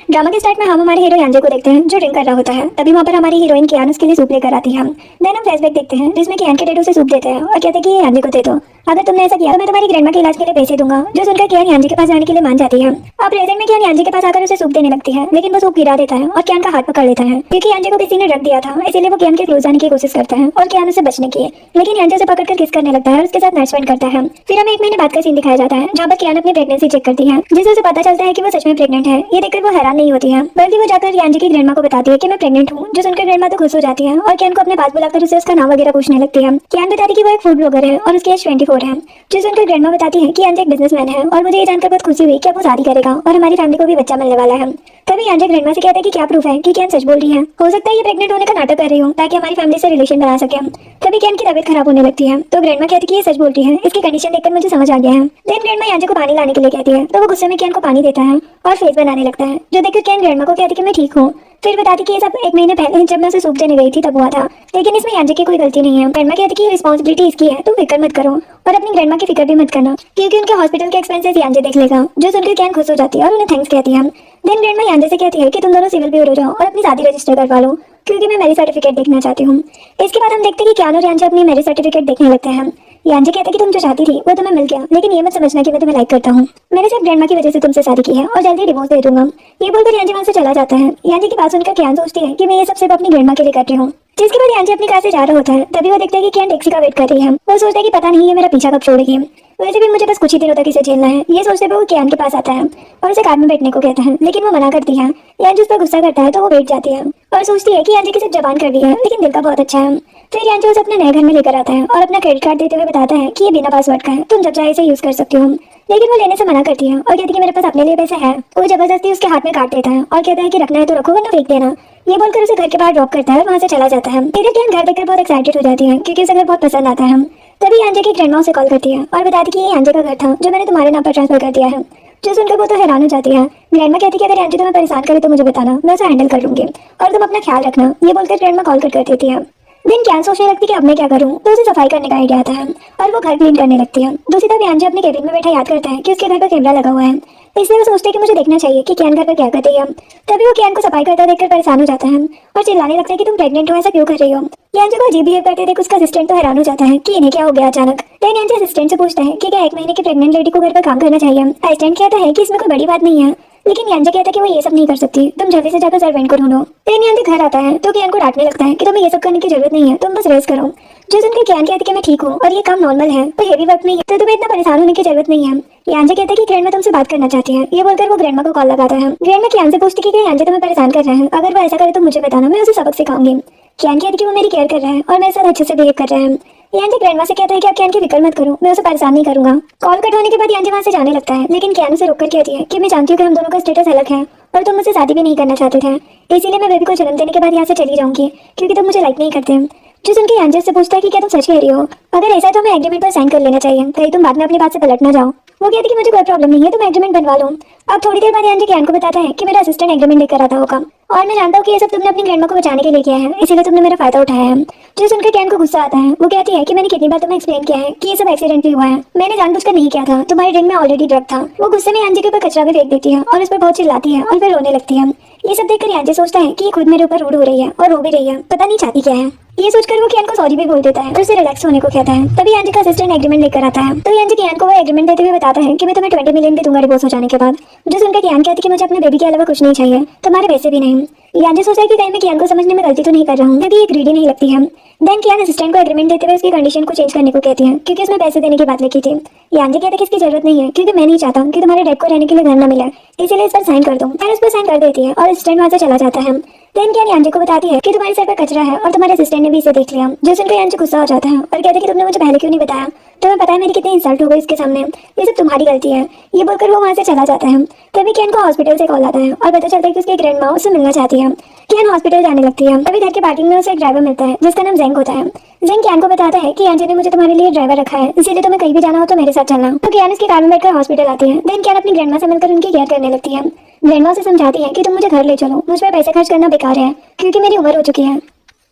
Drama के start में हम हमारे हीरो यांजे को देखते हैं जो ड्रिंक कर रहा होता है। तभी वहाँ पर हमारी हीरोइन कियान उसके लिए सूप लेकर आती है। देन हम फ्लैशबैक देखते हैं जिसमें कियान के डैड उसे सूप देते हैं और कहते हैं कि ये यांजे को दे दो, अगर तुमने ऐसा किया तो मैं तुम्हारी ग्रैंडमा के इलाज के लिए पैसे दूंगा। जो सुनकर कियान यांजे के पास जाने के लिए मान जाती है। अब प्रेजेंट में कियान यांजे के पास आकर उसे सूप देने लगती है, लेकिन वो सूप गिरा देता है और कियान का हाथ पकड़ लेता है क्योंकि यांजे को किसी ने ड्रग दिया था, इसीलिए वो कियान के क्लोज आने की कोशिश करता है और कियान उसे बचने की, लेकिन यांजे उसे पकड़कर किस करने लगता है और उसके साथ नाइट स्पेंड करता है। फिर हमें 1 महीने बाद का सीन दिखाया जाता है जहाँ पर कियान अपनी प्रेगनेंसी चेक करती है, जिससे उसे पता चलता है कि वो सच में प्रेग्नेंट है। ये देखकर वो हैरान नहीं होती है, बल्कि वो जाकर यांजे की ग्रैंडमा को बताती है कि मैं प्रेग्नेंट हूँ। जो सुनकर ग्रैंडमा तो खुश हो जाती है और कियान को अपने पास बुलाकर उसे उसका नाम वगैरह पूछने लगती है। कियान बताती है कि वो एक फूड ब्लॉगर है और उसकी एज 24 है। जो सुनकर ग्रैंडमा बताती है कि यांजे एक बिजनेसमैन है और मुझे ये जानकर बहुत खुशी हुई कि अब वो शादी करेगा और हमारी फैमिली को भी बच्चा मिलने वाला है। तभी यांजे ग्रैंडमा से कहता है कि क्या प्रूफ है कि कियान सच बोल रही है, हो सकता है ये प्रेग्नेंट होने का नाटक कर रही हो ताकि हमारी फैमिली से रिलेशन बना सके। तभी कियान की तबीयत खराब होने लगती है तो ग्रैंडमा कहती है कि ये सच बोल रही है, इसकी कंडीशन देखकर मुझे समझ आ गया है। देन ग्रैंडमा यांजे को पानी लाने के लिए कहती है तो वो गुस्से में कियान को पानी देता है और फेस बनाने लगता है, जो देखकर कियान ग्रैंडमा को कहती है कि मैं ठीक हूँ। फिर बताती कि ये सब 1 महीने पहले जब मैं उसे सूप देने गई थी तब हुआ था, लेकिन इसमें यांजे की कोई गलती नहीं है। ग्रैंडमा कहती कि रिस्पांसिबिलिटी इसकी है, तुम फिक्र मत करो और अपनी ग्रैंडमा की फिक्र भी मत करना क्योंकि उनके हॉस्पिटल के एक्सपेंसेस यांजे देख लेगा। जो सुनकर कियान खुश हो जाती है और उन्हें थैंक्स कहती है। देन ग्रैंडमा यांजे से कहती है कि तुम दोनों सिविल भी हो जाओ और अपनी शादी रजिस्टर करवा लो क्योंकि मैं मैरिज सर्टिफिकेट देखना चाहती हूँ। इसके बाद हम देखते हैं कि कियान और यांजे अपनी मैरिज सर्टिफिकेट देखने लगते हैं। यांजे कहते कि तुम जो चाहती थी वो तुम्हें मिल गया, लेकिन ये मत समझना कि मैं तुम्हें लाइक करता हूँ, मैंने सिर्फ ग्रैंडमा की वजह से तुमसे शादी की है और जल्दी डिवोर्स दे दूंगा। ये बोलकर यांजे वहाँ से चला जाता है। यांजे की बात सुनकर कियान सोचती है कि मैं ये सब सिर्फ अपनी ग्रैंडमा के लिए कर रही हूँ। जिसके बाद यांजे अपनी कार से जा रहा होता है तभी वो देखता है कि कियान टैक्सी का वेट कर रही है। वो सोचता है कि पता नहीं ये मेरा पीछा कब छोड़ेगी, वैसे भी मुझे बस कुछ ही दिनों तक इसे झेलना है। ये सोचते हुए वो कियान के पास आता है और उसे कार में बैठने को कहता है, लेकिन वो मना करती है। यांजे उस पर गुस्सा करता है तो वो बैठ जाती है और सोचती है कि यांजे की सिर्फ जबान कर रही है लेकिन दिल का बहुत अच्छा है। फिर यांजे उसे अपने नए घर में लेकर आता है और अपना क्रेडिट कार्ड देते हुए बताता है कि ये बिना पासवर्ड का है, तुम जब चाहे इसे यूज कर सकती हो, लेकिन वो लेने से मना करती है और कहती है कि मेरे पास अपने लिए पैसे है। वो जबरदस्ती उसके हाथ में काट देता है और कहता है कि रखना है तो रखो वरना फेंक देना। ये बोलकर उसे घर के बाहर ड्रॉप करता है और वहाँ से चला जाता है। इधर कियान घर देखकर बहुत एक्साइटेड हो जाती है क्योंकि उसे घर बहुत पसंद आता है। तभी यांजे की ग्रैंडमा उसे कॉल करती है और बताती कि ये यांजे का घर था जो मैंने तुम्हारे नाम पर ट्रांसफर कर दिया है। जो सुनकर वो तो हैरान हो जाती है। ग्रैंडमा कहती है कि अगर यांजे तुम्हें परेशान करे तो मुझे बताना, मैं उसे हैंडल कर लूंगी और तुम अपना ख्याल रखना। ये बोलकर ग्रैंडमा कॉल कर देती है। दिन कियान सोचने लगती कि अब मैं क्या करूं, तो उसे सफाई करने का आइडिया आता है और वो घर क्लीन करने लगती है। दूसरी तरफ यांजे अपने केबिन में बैठा याद करता है कि उसके घर पर कैमरा लगा हुआ है, इसलिए वो सोचते हैं कि मुझे देखना चाहिए कि कियान घर पर क्या कर रही है। तभी वो कियान को सफाई करता देखकर परेशान हो जाता है और चिल्लाने लगता है कि तुम प्रेग्नेंट हो, ऐसा क्यों कर रही हो। यांजे को अजीब बिहेव करते देख उसका असिस्टेंट तो हैरान हो जाता है कि इन्हें क्या हो गया अचानक। देन यांजे असिस्टेंट से पूछता है कि क्या 1 महीने की प्रेग्नेंट लेडी को घर पर काम करना चाहिए। असिस्टेंट कहता है कि इसमें कोई बड़ी बात नहीं है, लेकिन यांजे कहता है कि वो ये सब नहीं कर सकती, तुम जल्दी से जाकर सर्वेंट को ढूंढो। देन यांजे घर आता है तो कियान को डांटने लगता है कि तुम्हें ये सब करने की जरूरत नहीं है, तुम बस रेस्ट करो। जो सुनकर कियान कहती है कि मैं ठीक हूँ और ये काम नॉर्मल है, तो हेवी वर्क नहीं है, तो तुम्हें इतना परेशान होने की जरूरत नहीं है। यांजे कहता है कि ग्रैंडमा तुमसे बात करना चाहती है। ये बोलकर वो ग्रैंडमा को कॉल लगाता है। ग्रैंडमा कियान से पूछती है कि यांजे तुम्हें परेशान कर रहा है, अगर वो ऐसा करे तो मुझे बताना, मैं उसे सबक सिखाऊंगी। कियान कहती है कि वो मेरी केयर कर रहा है और मेरे साथ अच्छे से बिहेव कर रहा है। यांजे ग्रैंडमा से कहता है कि आप कियान की फिक्र मत करो, मैं उसे परेशान नहीं करूंगा। कॉल कट होने के बाद यांजे वहाँ से जाने लगता है, लेकिन कियान उसे रोककर कहती है कि मैं जानती हूँ कि हम दोनों का स्टेटस अलग है और तुम मुझसे शादी भी नहीं करना चाहते थे, इसीलिए मैं बेबी को जन्म देने के बाद यहाँ से चली जाऊंगी क्योंकि तुम मुझे लाइक नहीं करते। जो सुन के यांजे से पूछता है कि क्या तुम सच कह रही हो, अगर ऐसा है तो हमें एग्रीमेंट पर साइन कर लेना चाहिए, कहीं तुम बाद में अपनी बात से पलट ना जाओ। वो कहती कि मुझे कोई प्रॉब्लम नहीं है, तुम एग्रीमेंट बनवा लो। अब थोड़ी देर बाद यांजे कियान को बताता है कि मेरा असिस्टेंट एग्रीमेंट लेकर आता होगा और मैं जानता हूँ कि ये सब तुमने अपनी ग्रैंडमा को बचाने के लिए किया है, इसीलिए तुमने मेरा फायदा उठाया है। जो सुनकर कियान को गुस्सा आता है। वो कहती है कि मैंने कितनी बार तुम्हें एक्सप्लेन किया है कि ये सब एक्सीडेंटली हुआ है, मैंने जानबूझकर नहीं किया था, तुम्हारे ड्रिंक में ऑलरेडी ड्रग था। वो गुस्से में यांजे के ऊपर कचरा भी फेंक देती है और उस पर बहुत चिल्लाती है और फिर रोने लगती है। ये सब देखकर यांजे सोचता है कि ये खुद मेरे ऊपर रूड हो रही है और रो भी रही है, पता नहीं चाहती क्या है। ये सोचकर वो कियान को सॉरी भी बोल देता है और उसे रिलैक्स होने को कहता है। तभी यांजे का असिस्टेंट एग्रीमेंट लेकर आता है तो यांजे कियान को वो एग्रीमेंट देते हुए बताता है कि मैं तुम्हें 20 मिलियन भी दूंगा डिवोर्स हो जाने के बाद। जो सुनकर कियान कहती कि मुझे अपने बेबी के अलावा कुछ नहीं चाहिए, तुम्हारे पैसे भी नहीं। यांजे सोचा है कि कहीं मैं कियान को समझने में गलती तो नहीं कर रहा हूँ, तभी ये ग्रीडी नहीं लगती है। देन कियान असिस्टेंट को एग्रीमेंट देते हुए उसकी कंडीशन को चेंज करने को कहती है क्योंकि उसमें पैसे देने की बात लिखी थी। यांजे कहता है कि इसकी जरूरत नहीं है क्योंकि मैं नहीं चाहता कि तुम्हारे डैड को रहने के लिए घर न मिले, इसीलिए इस पर साइन कर दो। मैं उस पर साइन कर देती है और असिस्टेंट वहाँ से चला जाता है। देन कियान यांजे को बताती है कि तुम्हारे सर पर कचरा है और तुम्हारे असिस्टेंट ने भी इसे देख लिया। जो सुनकर यांजे गुस्सा हो जाता है और कहता है कि तुमने मुझे पहले क्यों नहीं बताया, तुम्हें पता है मेरी कितनी इंसल्ट हो गई इसके सामने, ये सब तुम्हारी गलती है। ये बोलकर वो वहाँ से चला जाता है। तभी कियान को हॉस्पिटल से कॉल आता है और पता चलता है कि उसकी ग्रैंडमा उससे मिलना चाहती है। कियान हॉस्पिटल जाने लगती है। तभी घर के पार्किंग में उसे एक ड्राइवर मिलता है जिसका नाम जेंग होता है। जेंग कियान को बताता है कि यांजे ने मुझे तुम्हारे लिए ड्राइवर रखा है, इसीलिए तुम्हें कहीं भी जाना हो तो मेरे साथ चलना। तो कियान उसकी कार में बैठकर हॉस्पिटल आती है। देन कियान अपनी ग्रैंडमा से मिलकर उनकी केयर करने लगती है। ग्रैंडमा से समझाती है कि तुम मुझे घर ले चलो, मुझ पर पैसे खर्च करना बेकार है क्योंकि मेरी उम्र हो चुकी है,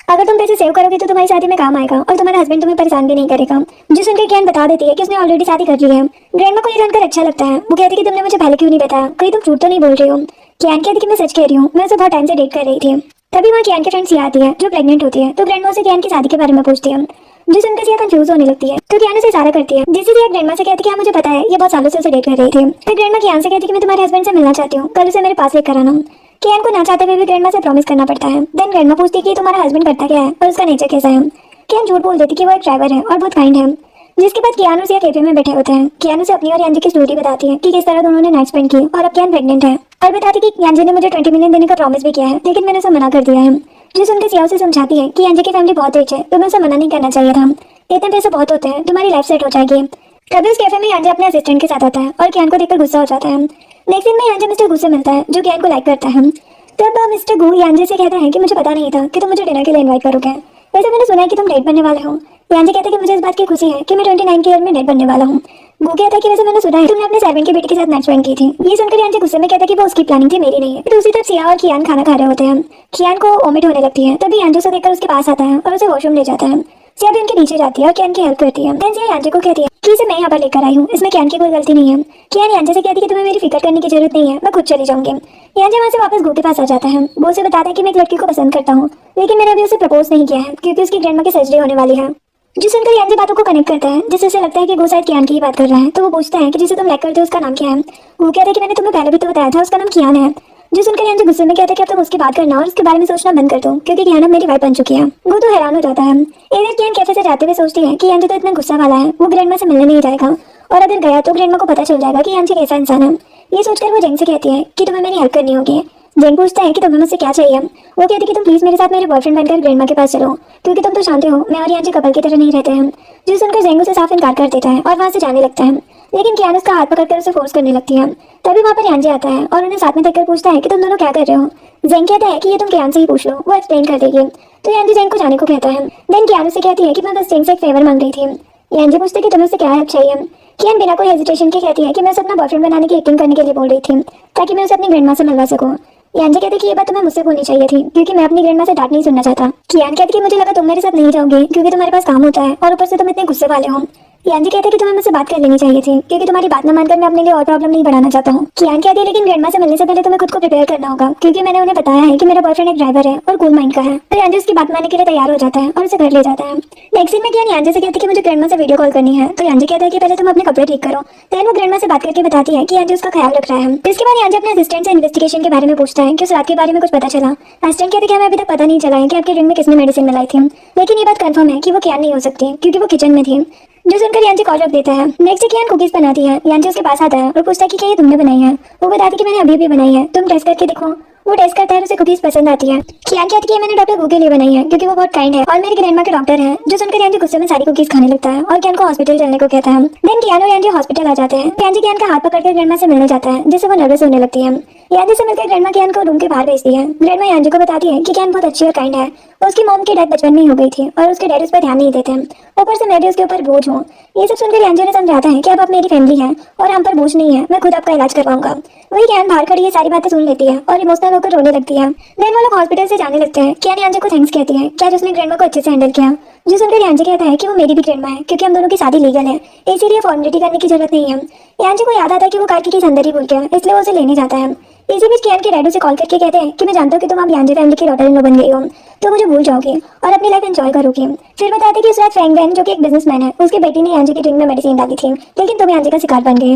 अगर तुम पैसे सेव करोगे तो तुम्हारी शादी में काम आएगा और तुम्हारा हस्बैंड तुम्हें परेशान भी नहीं करेगा। जो सुनकर कियान बता देती है कि उसने ऑलरेडी शादी कर ली है। ग्रैंडमा को ये जानकर अच्छा लगता है। वो कहती है कि तुमने मुझे पहले क्यों नहीं बताया, कहीं तुम झूठ तो नहीं बोल रही हो। कियान कहती कि मैं सच कह रही हूँ, मैं उसे बहुत टाइम से डेट कर रही थी। तभी वहाँ कियान की फ्रेंड सिया आती है जो प्रेग्नेंट होती है, तो ग्रैंडमा से कियान की शादी के बारे में पूछती है, जो सुनकर सिया कंफ्यूज होने लगती है। तो कियान उसे इशारा करती है, जिससे सिया ग्रैंडमा से कहती है कि हाँ मुझे पता है, ये बहुत सालों से उसे डेट कर रही थी। फिर ग्रैंडमा कियान से कहती है कि मैं तुम्हारे हस्बैंड से मिलना चाहती हूँ, कल उसे मेरे पास लेकर आना। कियान को ना चाहते हुए भी ग्रैंडमा से प्रॉमिस करना पड़ता है। देन ग्रैंडमा पूछती है कि तुम्हारा हस्बैंड करता क्या है और उसका नेचर कैसा है। कियान झूठ बोल देती है कि वो एक ड्राइवर है और बहुत काइंड है। जिसके बाद कियान और सिया कैफे में बैठे होते हैं। कियान उसे अपनी और यांजी की स्टोरी बताती है कि किस तरह दोनों ने नाइट स्पेंड की और अब कियान प्रेग्नेंट है, और बताती है कि यांजी ने मुझे 20 मिलियन देने का प्रॉमिस भी किया है, लेकिन मैंने उसे मना कर दिया है। जो सुनकर सिया उसे समझाती है कि यांजी की फैमिली बहुत रिच है, तुम्हें उसे मना नहीं करना चाहिए था, इतने पैसे बहुत होते हैं, तुम्हारी लाइफ सेट हो जाएगी। कभी उस कैफे में यांजी अपने असिस्टेंट के साथ आता है और कियान को देखकर गुस्सा हो जाता है। नेक्स्ट दिन में यांजी मिस्टर गू से मिलता है जो कियान को लाइक करता है। तब मिस्टर गू यांजी से कहता है कि मुझे पता नहीं था कि तुम मुझे डिनर के लिए इनवाइट करोगे, वैसे मैंने सुना है कि तुम डेट बनने वाले हो। यांजी कहता है कि मुझे इस बात की खुशी है कि मैं 29 के ईयर में डेट बनने वाला हूँ। गू कहता है कि वैसे मैंने सुना है तुमने अपने सर्वेंट की बेटी के साथ नाइट स्पेंड की थी। ये सुनकर यांजी गुस्से में कहता है कि वो उसकी प्लानिंग थी, मेरी नहीं है। दूसरी तरफ सिया और कियान खाना खा रहे होते हैं। कियान को वोमिट होने लगती है, तभी यांजी उसे देखकर उसके पास आता है और उसे वॉशरूम ले जाता है। सिया भी उनके पीछे जाती है और कियान की हेल्प करती है। देन सिया यांजी को कहती है कि इसे मैं यहाँ पर लेकर आई हूँ, इसमें कियान की कोई गलती नहीं है। कियान यांजी से कहती है कि तुम्हें मेरी फिक्र करने की जरूरत नहीं है, मैं खुद चली जाऊंगी। यांजी वहाँ से वापस गू के पास आ जाता है। वो उसे बताता है कि मैं एक लड़की को पसंद करता हूँ, लेकिन मैंने अभी उसे प्रपोज नहीं किया है क्योंकि उसकी ग्रैंडमा की सर्जरी होने वाली है। जो सुनकर यांजी बातों को कनेक्ट करता है, जिससे उसे लगता है कि गू शायद कियान की ही बात कर रहा है। तो वो पूछता है कि जिसे तुम लाइक करते हो उसका नाम क्या है। वो कहता है कि मैंने तुम्हें पहले भी तो बताया था, उसका नाम कियान है। जो सुनकर यांजी गुस्से में कहता है कि अब तुम उसकी बात करना और उसके बारे में सोचना बंद कर दो, क्योंकि कियान अब मेरी वाइफ बन चुकी है। गू तो हैरान हो जाता है। इधर कियान कैफे से जाते हुए सोचती है कि यांजी तो इतना गुस्सा वाला है, वो ग्रैंडमा से मिलने नहीं जाएगा, और अगर गया तो ग्रैंडमा को पता चल जाएगा कि यांजी कैसा इंसान है। ये सोचकर वो जेंग से कहती है कि तुम्हें मेरी हेल्प करनी होगी। जेंग पूछता है कि तुम्हें मुझसे क्या चाहिए। वो कहती है कि तुम प्लीज मेरे साथ मेरे बॉयफ्रेंड बनकर ग्रैंडमा के पास चलो, क्योंकि तुम तो जानते हो मैं और यांजी कपल की तरह नहीं रहते हैं। जो सुनकर जेंग उसे साफ इनकार कर देता है और वहाँ से जाने लगता है, लेकिन कियान उसका हाथ पकड़कर उसे फोर्स करने लगती है। तभी वहाँ पर यांजी आता है और उन्हें साथ में देखकर पूछता है कि तुम दोनों क्या कर रहे हो। जेंग कहता है कि ये तुम कियान से ही पूछ लो, वो एक्सप्लेन कर देगी। तो यांजी जेंग को जाने को कहता है। देन कियान उसे कहती है कि मैं बस जेंग से एक फेवर मांग रही थी। यांजी पूछती है कि तुम्हें उससे क्या हेल्प चाहिए। कियान बिना कोई हेजिटेशन के कहती है कि मैं उसे अपना बॉयफ्रेंड बनाने की एक्टिंग करने के लिए बोल रही थी, ताकि मैं उसे अपनी ग्रैंडमा से मिलवा सकूं। यांजी कहती है कि ये बात तुम्हें मुझसे बोलनी चाहिए थी, क्योंकि मैं अपनी ग्रैंडमा से डांट नहीं सुनना चाहता। कियान कहती है कि मुझे लगा तुम मेरे साथ नहीं जाओगे क्योंकि तुम्हारे पास काम होता है और ऊपर से तुम इतने गुस्से वाले हो। यांजी कहते हैं कि तुम्हें मुझसे बात कर लेनी चाहिए थी, क्योंकि तुम्हारी बात न मानकर मैं अपने लिए और प्रॉब्लम नहीं बढ़ाना चाहता हूँ। कियान कहती है लेकिन ग्रैंडमा से मिलने से पहले तुम्हें खुद को प्रिपेयर करना होगा, क्योंकि मैंने उन्हें बताया है कि मेरा बॉयफ्रेंड एक ड्राइवर है और कूल माइंड का है। तो यांजी उसकी बात मानने के लिए तैयार हो जाता है और उसे घर ले जाता है। नेक्स्ट सीन में कियान यांजी से कहती है कि मुझे ग्रैंडमा से वीडियो कॉल करनी है। तो यांजी कहता है कि पहले तुम अपने कपड़े ठीक करो। देन वो ग्रैंडमा से बात करके बताती है कि यांजी उसका ख्याल रख रहा है। इसके बाद यांजी अपने असिस्टेंट से इन्वेस्टिगेशन के बारे में पूछता है कि उस रात के बारे में कुछ पता चला। असिस्टेंट कहते हैं कि हमें अभी तक पता नहीं चला है कि आपके ड्रिंक में किसने मेडिसिन मिलाई थी, लेकिन ये बात कंफर्म है कि वो कियान नहीं हो सकती, क्योंकि वो किचन में थी। जो सुनकर यांजी कॉल रख देता है। नेक्स्ट डे कियान कुकीज बनाती है। यांजी उसके पास आता है और पूछता है कि क्या ये तुमने बनाई है। वो बताती है कि मैंने अभी अभी बनाई है, तुम टेस्ट करके देखो। वो टेस्ट करता है और उसे कुकीज पसंद आती है। कियान कहती है मैंने डॉक्टर गू के लिए बनाई है, क्योंकि वो बहुत काइंड है और मेरी ग्रैंडमा के डॉक्टर है। जो सुनकर यांजी गुस्से में सारी कुकीज खाने लगता है और कियान को हॉस्पिटल चलने को कहता है। देन कियान और यांजी हॉस्पिटल आ जाते हैं। यांजी कियान का हाथ पकड़कर ग्रैंडमा से मिलने जाता है, जिससे वो नर्वस होने लगती है। यांजी से मिलकर ग्रैंडमा कियान को रूम के बाहर भेजती है। ग्रैंडमा यांजी को बताती है कि कियान बहुत अच्छी और काइंड है। उसकी मॉम की डेथ बचपन में ही हो गई थी और उसके डैड उस पर ध्यान नहीं देते, ऊपर से मैं भी उसके ऊपर बोझ हूँ। ये सब सुनकर यांजी ने समझाता है कि अब आप मेरी फैमिली है और हम पर बोझ नहीं है, मैं खुद आपका इलाज करवाऊंगा। वही कियान बाहर खड़ी ये सारी बातें सुन लेती है और इमोशनल होकर रोने लगती है। देन वो लोग हॉस्पिटल से जाने लगते हैं। कियान यांजी को थैंक्स कहती है कि आज उसने ग्रैंडमा को अच्छे से हैंडल किया। जो सुनकर यांजी कहता है कि वो मेरी भी ग्रैंडमा है, क्योंकि हम दोनों की शादी लीगल है, इसीलिए फॉर्मेलिटी करने की जरूरत नहीं है। यांजी को याद आता है कि वो कार की अंदर ही भूल गया, इसलिए वो उसे लेने जाता है। इसी बीच कियान के डैड उसे कॉल करके कहते हैं कि मैं जानता हूँ कि तुम अब यांजी फैमिली की डॉटर इन लॉ बन गई हो, तो मुझे भूल जाओगी और अपनी लाइफ एंजॉय करोगी। फिर बताते कि उस रात फ्रैंक वैन, जो कि एक बिजनेसमैन है, उसकी बेटी ने यांजी की ड्रिंक में मेडिसिन डाली थी, लेकिन तुम यांजी का शिकार बन गई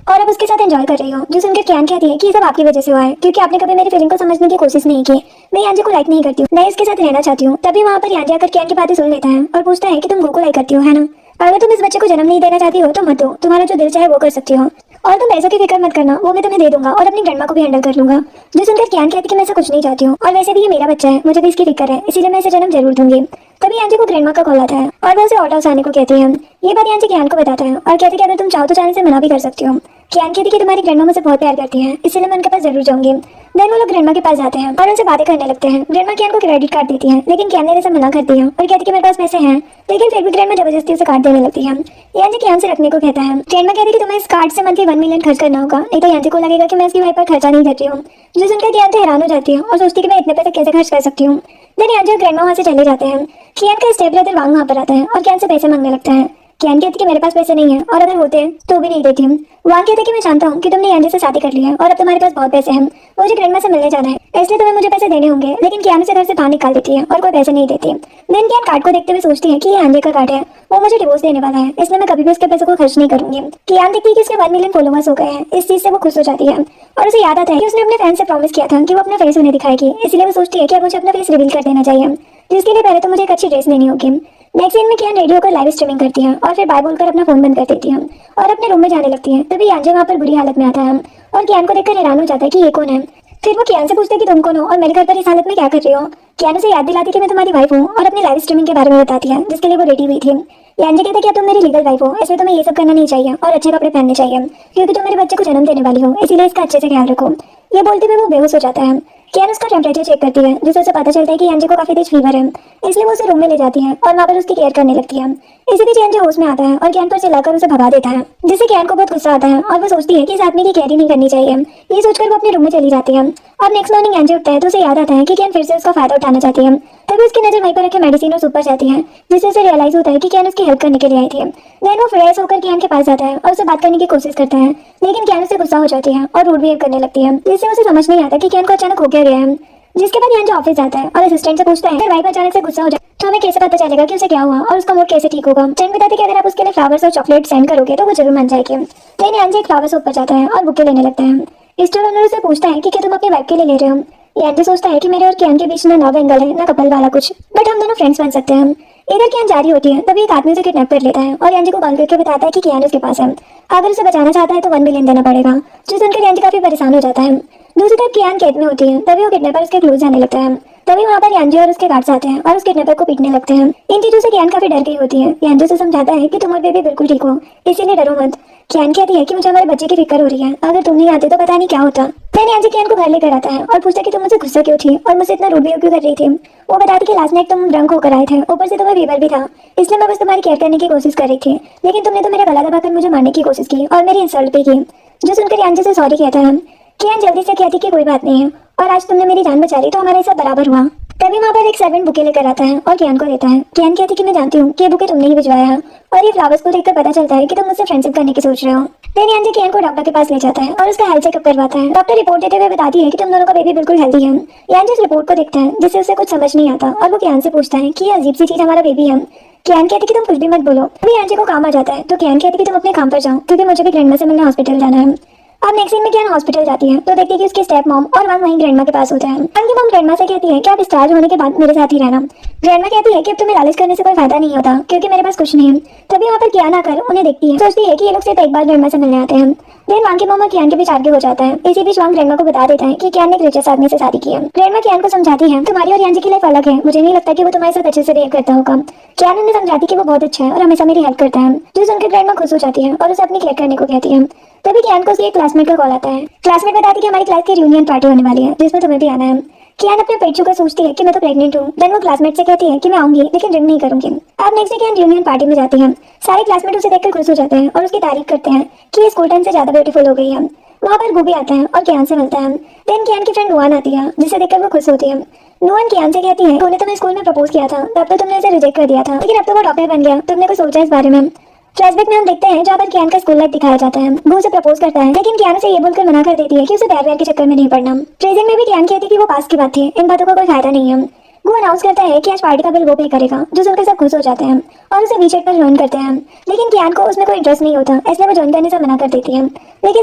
और अब उसके साथ एंजॉय कर रही हो। जो सुनकर कियान कहती है कि ये सब आपकी वजह से हुआ है, क्योंकि आपने कभी मेरी फीलिंग को समझने की कोशिश नहीं की। मैं यांजी को लाइक नहीं करती हूँ, मैं इसके साथ रहना चाहती हूँ। तभी वहाँ पर यांजी आकर कियान की बातें सुन लेता है और पूछता है कि तुम गो को लाइक करती हो, है ना? अगर तुम इस बच्चे को जन्म नहीं देना चाहती हो तो मत दो, तुम्हारा जो दिल चाहे वो कर सकती हो, और तुम पैसों की फिक्र मत करना, वो मैं तुम्हें दे दूंगा और अपनी ग्रैंडमा को भी हैंडल कर लूंगा। जो सुनकर कियान कहती है कि मैं ऐसा कुछ नहीं चाहती हूँ, और वैसे भी ये मेरा बच्चा है, मुझे भी इसकी फिक्र है, इसीलिए मैं इसे जन्म जरूर दूंगी। तभी यांजी को ग्रैंडमा का कॉल आता है और वो उसे ऑटो हाउस आने को कहती है। ये बात यांजी कियान को बताता है और कहती है कि अगर तुम चाहो तो जाने से मना भी कर सकती हो। कियान कहती है कि तुम्हारी ग्रैंडमा मुझसे बहुत प्यार करती है, इसलिए मैं उनके पास जरूर जाऊंगी। देन वो लोग ग्रैंडमा के पास जाते हैं और उनसे बातें करने लगते हैं। ग्रैंडमा कियान को क्रेडिट कार्ड देती है, लेकिन कियान ने इसे मना कर दिया और कहती है कि मेरे पास पैसे हैं, लेकिन फिर भी ग्रैंडमा जबरदस्ती उसे कार्ड देने लगती है। यांजी कियान से रखने को कहता है। ग्रैंडमा कहती है कि तुम्हें इस कार्ड से मंथली 1 मिलियन खर्च करना होगा, नहीं तो यांजी को लगेगा कि मैं इसकी वाइफ पर खर्चा नहीं कर रही हूँ। जो सुनकर कियान तो हैरान हो जाती है और सोचती है कि मैं इतने पैसे कैसे खर्च कर सकती हूँ। देन यांजी और ग्रैंडमा वहाँ से चले जाते हैं। कियान का स्टेप ब्रदर वांग वहाँ पर आता है और कियान से पैसे मांगने लगता है। कियान कहती कि मेरे पास पैसे नहीं है और अगर होते तो भी नहीं देती। वांग कहते कि मैं जानता हूँ कि तुमने यांजे से शादी कर ली है और अब तुम्हारे पास बहुत पैसे हैं, मुझे ग्रैंडमा से मिलने जाना है इसलिए तुम्हें मुझे पैसे देने होंगे। लेकिन कियान उसे घर से बाहर निकाल देती है और कोई पैसे नहीं देती। देन कियान कार्ड को देखते हुए सोचती है कि ये यांजे का कार्ड है, वो मुझे डिवोर्स देने वाला है, इसलिए मैं कभी भी उसके पैसों को खर्च नहीं करूंगी। कियान देखती है कि उसके 1 मिलियन फॉलोवर्स हो गए हैं, इस चीज से वो खुश हो जाती है और उसे याद आता है कि उसने अपने फैन से प्रॉमिस किया था कि वो अपना फेस उन्हें दिखाएगी, इसलिए वो सोचती है कि अब मुझे अपना फेस रिवील कर देना चाहिए, जिसके लिए पहले तो मुझे एक अच्छी ड्रेस लेनी होगी। नेक्स्ट सीन में कियान रेडियो पर लाइव स्ट्रीमिंग करती है और फिर बाय बोलकर अपना फोन बंद कर देती है और अपने रूम में जाने लगती है। तभी यांजे वहाँ पर बुरी हालत में आता है और कियान को देखकर हैरान हो जाता है कि ये कौन है। फिर वो कियान से पूछते हैं कि तुम कौन हो और मेरे घर पर इस हालत में क्या कर रही हो। कियान उसे याद दिलाती है कि मैं तुम्हारी वाइफ हूँ और अपनी लाइव स्ट्रीमिंग के बारे में बताती है जिसके लिए वो रेडी हुई थी। यांजे कहते हैं कि अब तुम मेरी लीगल वाइफ हो, इसलिए तुम्हें ये सब करना नहीं चाहिए और अच्छे कपड़े पहनने चाहिए क्योंकि तुम मेरे बच्चे को जन्म देने वाली हो, इसीलिए इसका अच्छे से ख्याल रखो। ये बोलते हुए वो बेहोश हो जाता है। कियान उसका टेम्परेचर चेक करती है जिससे उसे पता चलता है कि यांजे को काफी तेज फीवर है, इसलिए वो उसे रूम में ले जाती है और वहाँ पर उसकी केयर करने लगती है। इसी बीच यांजे होश में आता है और कियान पर चिल्लाकर उसे भगा देता है, जिससे कियान को बहुत गुस्सा आता है और वो सोचती है कि इस आदमी की केयर ही नहीं करनी चाहिए। ये सोचकर वो अपने रूम में चली जाती है और नेक्स्ट मॉर्निंग यांजे उठता है तो उसे याद आता है कि कियान फिर से उसका फायदा उठाना चाहती है। तभी उसकी नजर वहीं पर रखे मेडिसिन और सूप पर जाती है, जिससे उसे रियलाइज होता है कि कियान उसकी हेल्प करने के लिए आई थी। देन वो फ्रेश होकर कियान के पास जाता है और उससे बात करने की कोशिश करता है, लेकिन कियान उससे गुस्सा हो जाती है और रूड बिहेव करने लगती है, जिससे उसे समझ नहीं आता कि कियान को अचानक हो क्या गया है। जिसके बाद यांजे ऑफिस जाता है और असिस्टेंट से पूछता है अगर वाइफ अचानक से गुस्सा हो जाए तो हमें कैसे पता चलेगा कि उसे क्या हुआ और उसका मूड कैसे ठीक होगा। चैन बताते कि अगर आप उसके लिए फ्लावर्स और चॉकलेट सेंड करोगे तो वो जरूर मान जाएगी। देन यांजे एक फ्लावर शॉप पर जाता है और बुके लेने लगता है। स्टोर ओनर से पूछता है कि क्या तुम अपनी वाइफ के लिए ले रहे हो। यांजे सोचता है कि मेरे और कियान के बीच ना लव एंगल है ना कपल वाला कुछ, बट हम दोनों फ्रेंड्स बन सकते हैं। इधर कियान जा रही होती है तभी एक आदमी उसे किडनैप कर लेता है और यांजे को कॉल करके बताता है कि कियान उसके पास है, अगर उसे बचाना चाहता है तो 1 मिलियन देना पड़ेगा, जो सुनकर यांजे काफी परेशान हो जाता है। दूसरी तरफ कियान कैद में होती है तभी वो किडनैपर उसके क्लोज जाने लगता है। तभी वहाँ पर यांजे और उसके गार्ड्स आते हैं और उस किडनैपर को पीटने लगते हैं। इन चीजों से कियान काफी डर गई होती है। यांजे से समझाता है कि तुम और बेबी बिल्कुल ठीक हो, इसीलिए डरो मत। कियान कहती है कि मुझे हमारे बच्चे की फिक्र हो रही है, अगर तुम नहीं आते तो पता नहीं क्या होता। फिर यांजे कियान को घर लेकर आता है और पूछता है कि तुम मुझसे गुस्सा क्यों थी और मुझसे इतना रूड बिहेव क्यों कर रही थी। वो बताती कि लास्ट नाइट तुम ड्रंक होकर आए थे, ऊपर से तुम्हें फीवर भी था, इसलिए मैं बस तुम्हारी केयर करने की कोशिश कर रही थी, लेकिन तुमने तो मेरा गला दबाकर मुझे मारने की कोशिश की और मेरी इंसल्ट भी की। जो सुनकर यांजे से सॉरी कहता है। कियान जल्दी से कहती कि कोई बात नहीं है और आज तुमने मेरी जान बचा ली तो हमारा सब बराबर हुआ। तभी वहाँ पर एक सर्वेंट बुके लेकर आता है और कियान को देता है। कियान कहती कि मैं जानती हूँ कि ये बुके तुमने ही भिजवाया है और ये फ्लावर्स को देखकर पता चलता है कि तुम मुझसे फ्रेंडशिप करने की सोच रहे हो। फिर यांजे कियान को डॉक्टर के पास ले जाता है और उसका हेल्थ चेकअप करवाता है। डॉक्टर रिपोर्ट देते हुए बताती है कि तुम दोनों का बेबी बिल्कुल हेल्दी है। यांजे इस रिपोर्ट को देखता है जिससे उसे कुछ समझ नहीं आता और वो कियान से पूछता है कि ये अजीब सी चीज हमारा बेबी है। कियान कहती कि तुम कुछ भी मत बोलो। अभी यांजे को काम आ जाता है तो कियान कहती कि तुम अपने काम पर जाओ क्योंकि मुझे भी ग्रैंडमा से मिलने हॉस्पिटल जाना है। अब नेक्स्ट सीन में कियान हॉस्पिटल जाती है तो देखती है कि उसकी स्टेप मॉम और वांग वहीं ग्रैंडमा के पास होते हैं। वांग की मॉम ग्रैंडमा से कहती है कि आप डिस्चार्ज होने के बाद मेरे साथ ही रहना। ग्रैंडमा कहती है कि अब तुम्हें लालच करने से कोई फायदा नहीं होता क्योंकि मेरे पास कुछ नहीं है। तभी वहाँ पर कियान आकर उन्हें देखती है, सोचती है कि ये लोग सिर्फ एक बार ग्रैंडमा से मिलने आते हैं। देन वांग की मॉम और कियान के बीच आर्ग्यू हो जाता है। इसी बीच वांग ग्रैंडमा को बता देता है कि कियान ने एक रिचेस्ट आदमी से शादी की है। ग्रैंडमा कियान को समझाती है तुम्हारी और यांजे की लाइफ अलग है, मुझे नहीं लगता कि वो तुम्हारे साथ अच्छे से बिहेव करता होगा। कियान उन्हें समझाती कि वो बहुत अच्छा है और हमेशा मेरी हेल्प करता है, जो सुनकर ग्रैंडमा खुश हो जाती है और उसे अपनी केयर करने को कहती है। तभी कियान को उसकी एक क्लासमेट का कॉल आता है। क्लासमेट बताती कि हमारी क्लास की रियूनियन पार्टी होने वाली है जिसमें तुम्हें भी आना है। कियान अपने पेट छूकर सोचती है कि मैं तो प्रेग्नेंट हूँ। देन वो क्लासमेट से कहती है कि मैं आऊंगी लेकिन ड्रिंक नहीं करूंगी। अब नेक्स्ट डे कियान रियूनियन पार्टी में जाती है। सारे क्लासमेट उसे देखकर खुश हो जाते हैं और उसकी तारीफ करते हैं कि ये स्कूल टाइम से ज्यादा ब्यूटीफुल हो गई है। वहाँ पर गुबी आता है और कियान से मिलता है। देन कियान की फ्रेंड नुआन आती है जिसे देखकर वो खुश होती है। नुआन कियान से कहती है तूने तुम्हें स्कूल में प्रपोज किया था तब तो तुमने उसे रिजेक्ट कर दिया था, लेकिन अब तो वो डॉक्टर बन गया, तुमने कुछ सोचा इस बारे में। फ्लैशबैक में हम देखते हैं जहाँ पर कियान का स्कूल लाइफ दिखाया जाता है। वो उसे प्रपोज करता है लेकिन कियान उसे ये बोलकर मना कर देती है कि उसे प्यार व्यार के चक्कर में नहीं पड़ना। प्रेजेंट में भी कियान कहती है कि वो पास की बात थी, इन बातों का कोई फायदा नहीं है। वो अनाउंस करता है कि आज पार्टी का बिल वो पे करेगा, जो सुनकर सब खुश हो जाते हैं और उसे वीचेट पर ज्वाइन करते हैं। लेकिन कियान को उसमें कोई इंटरेस्ट नहीं होता, इसलिए वो ज्वाइन करने से मना कर देती है। लेकिन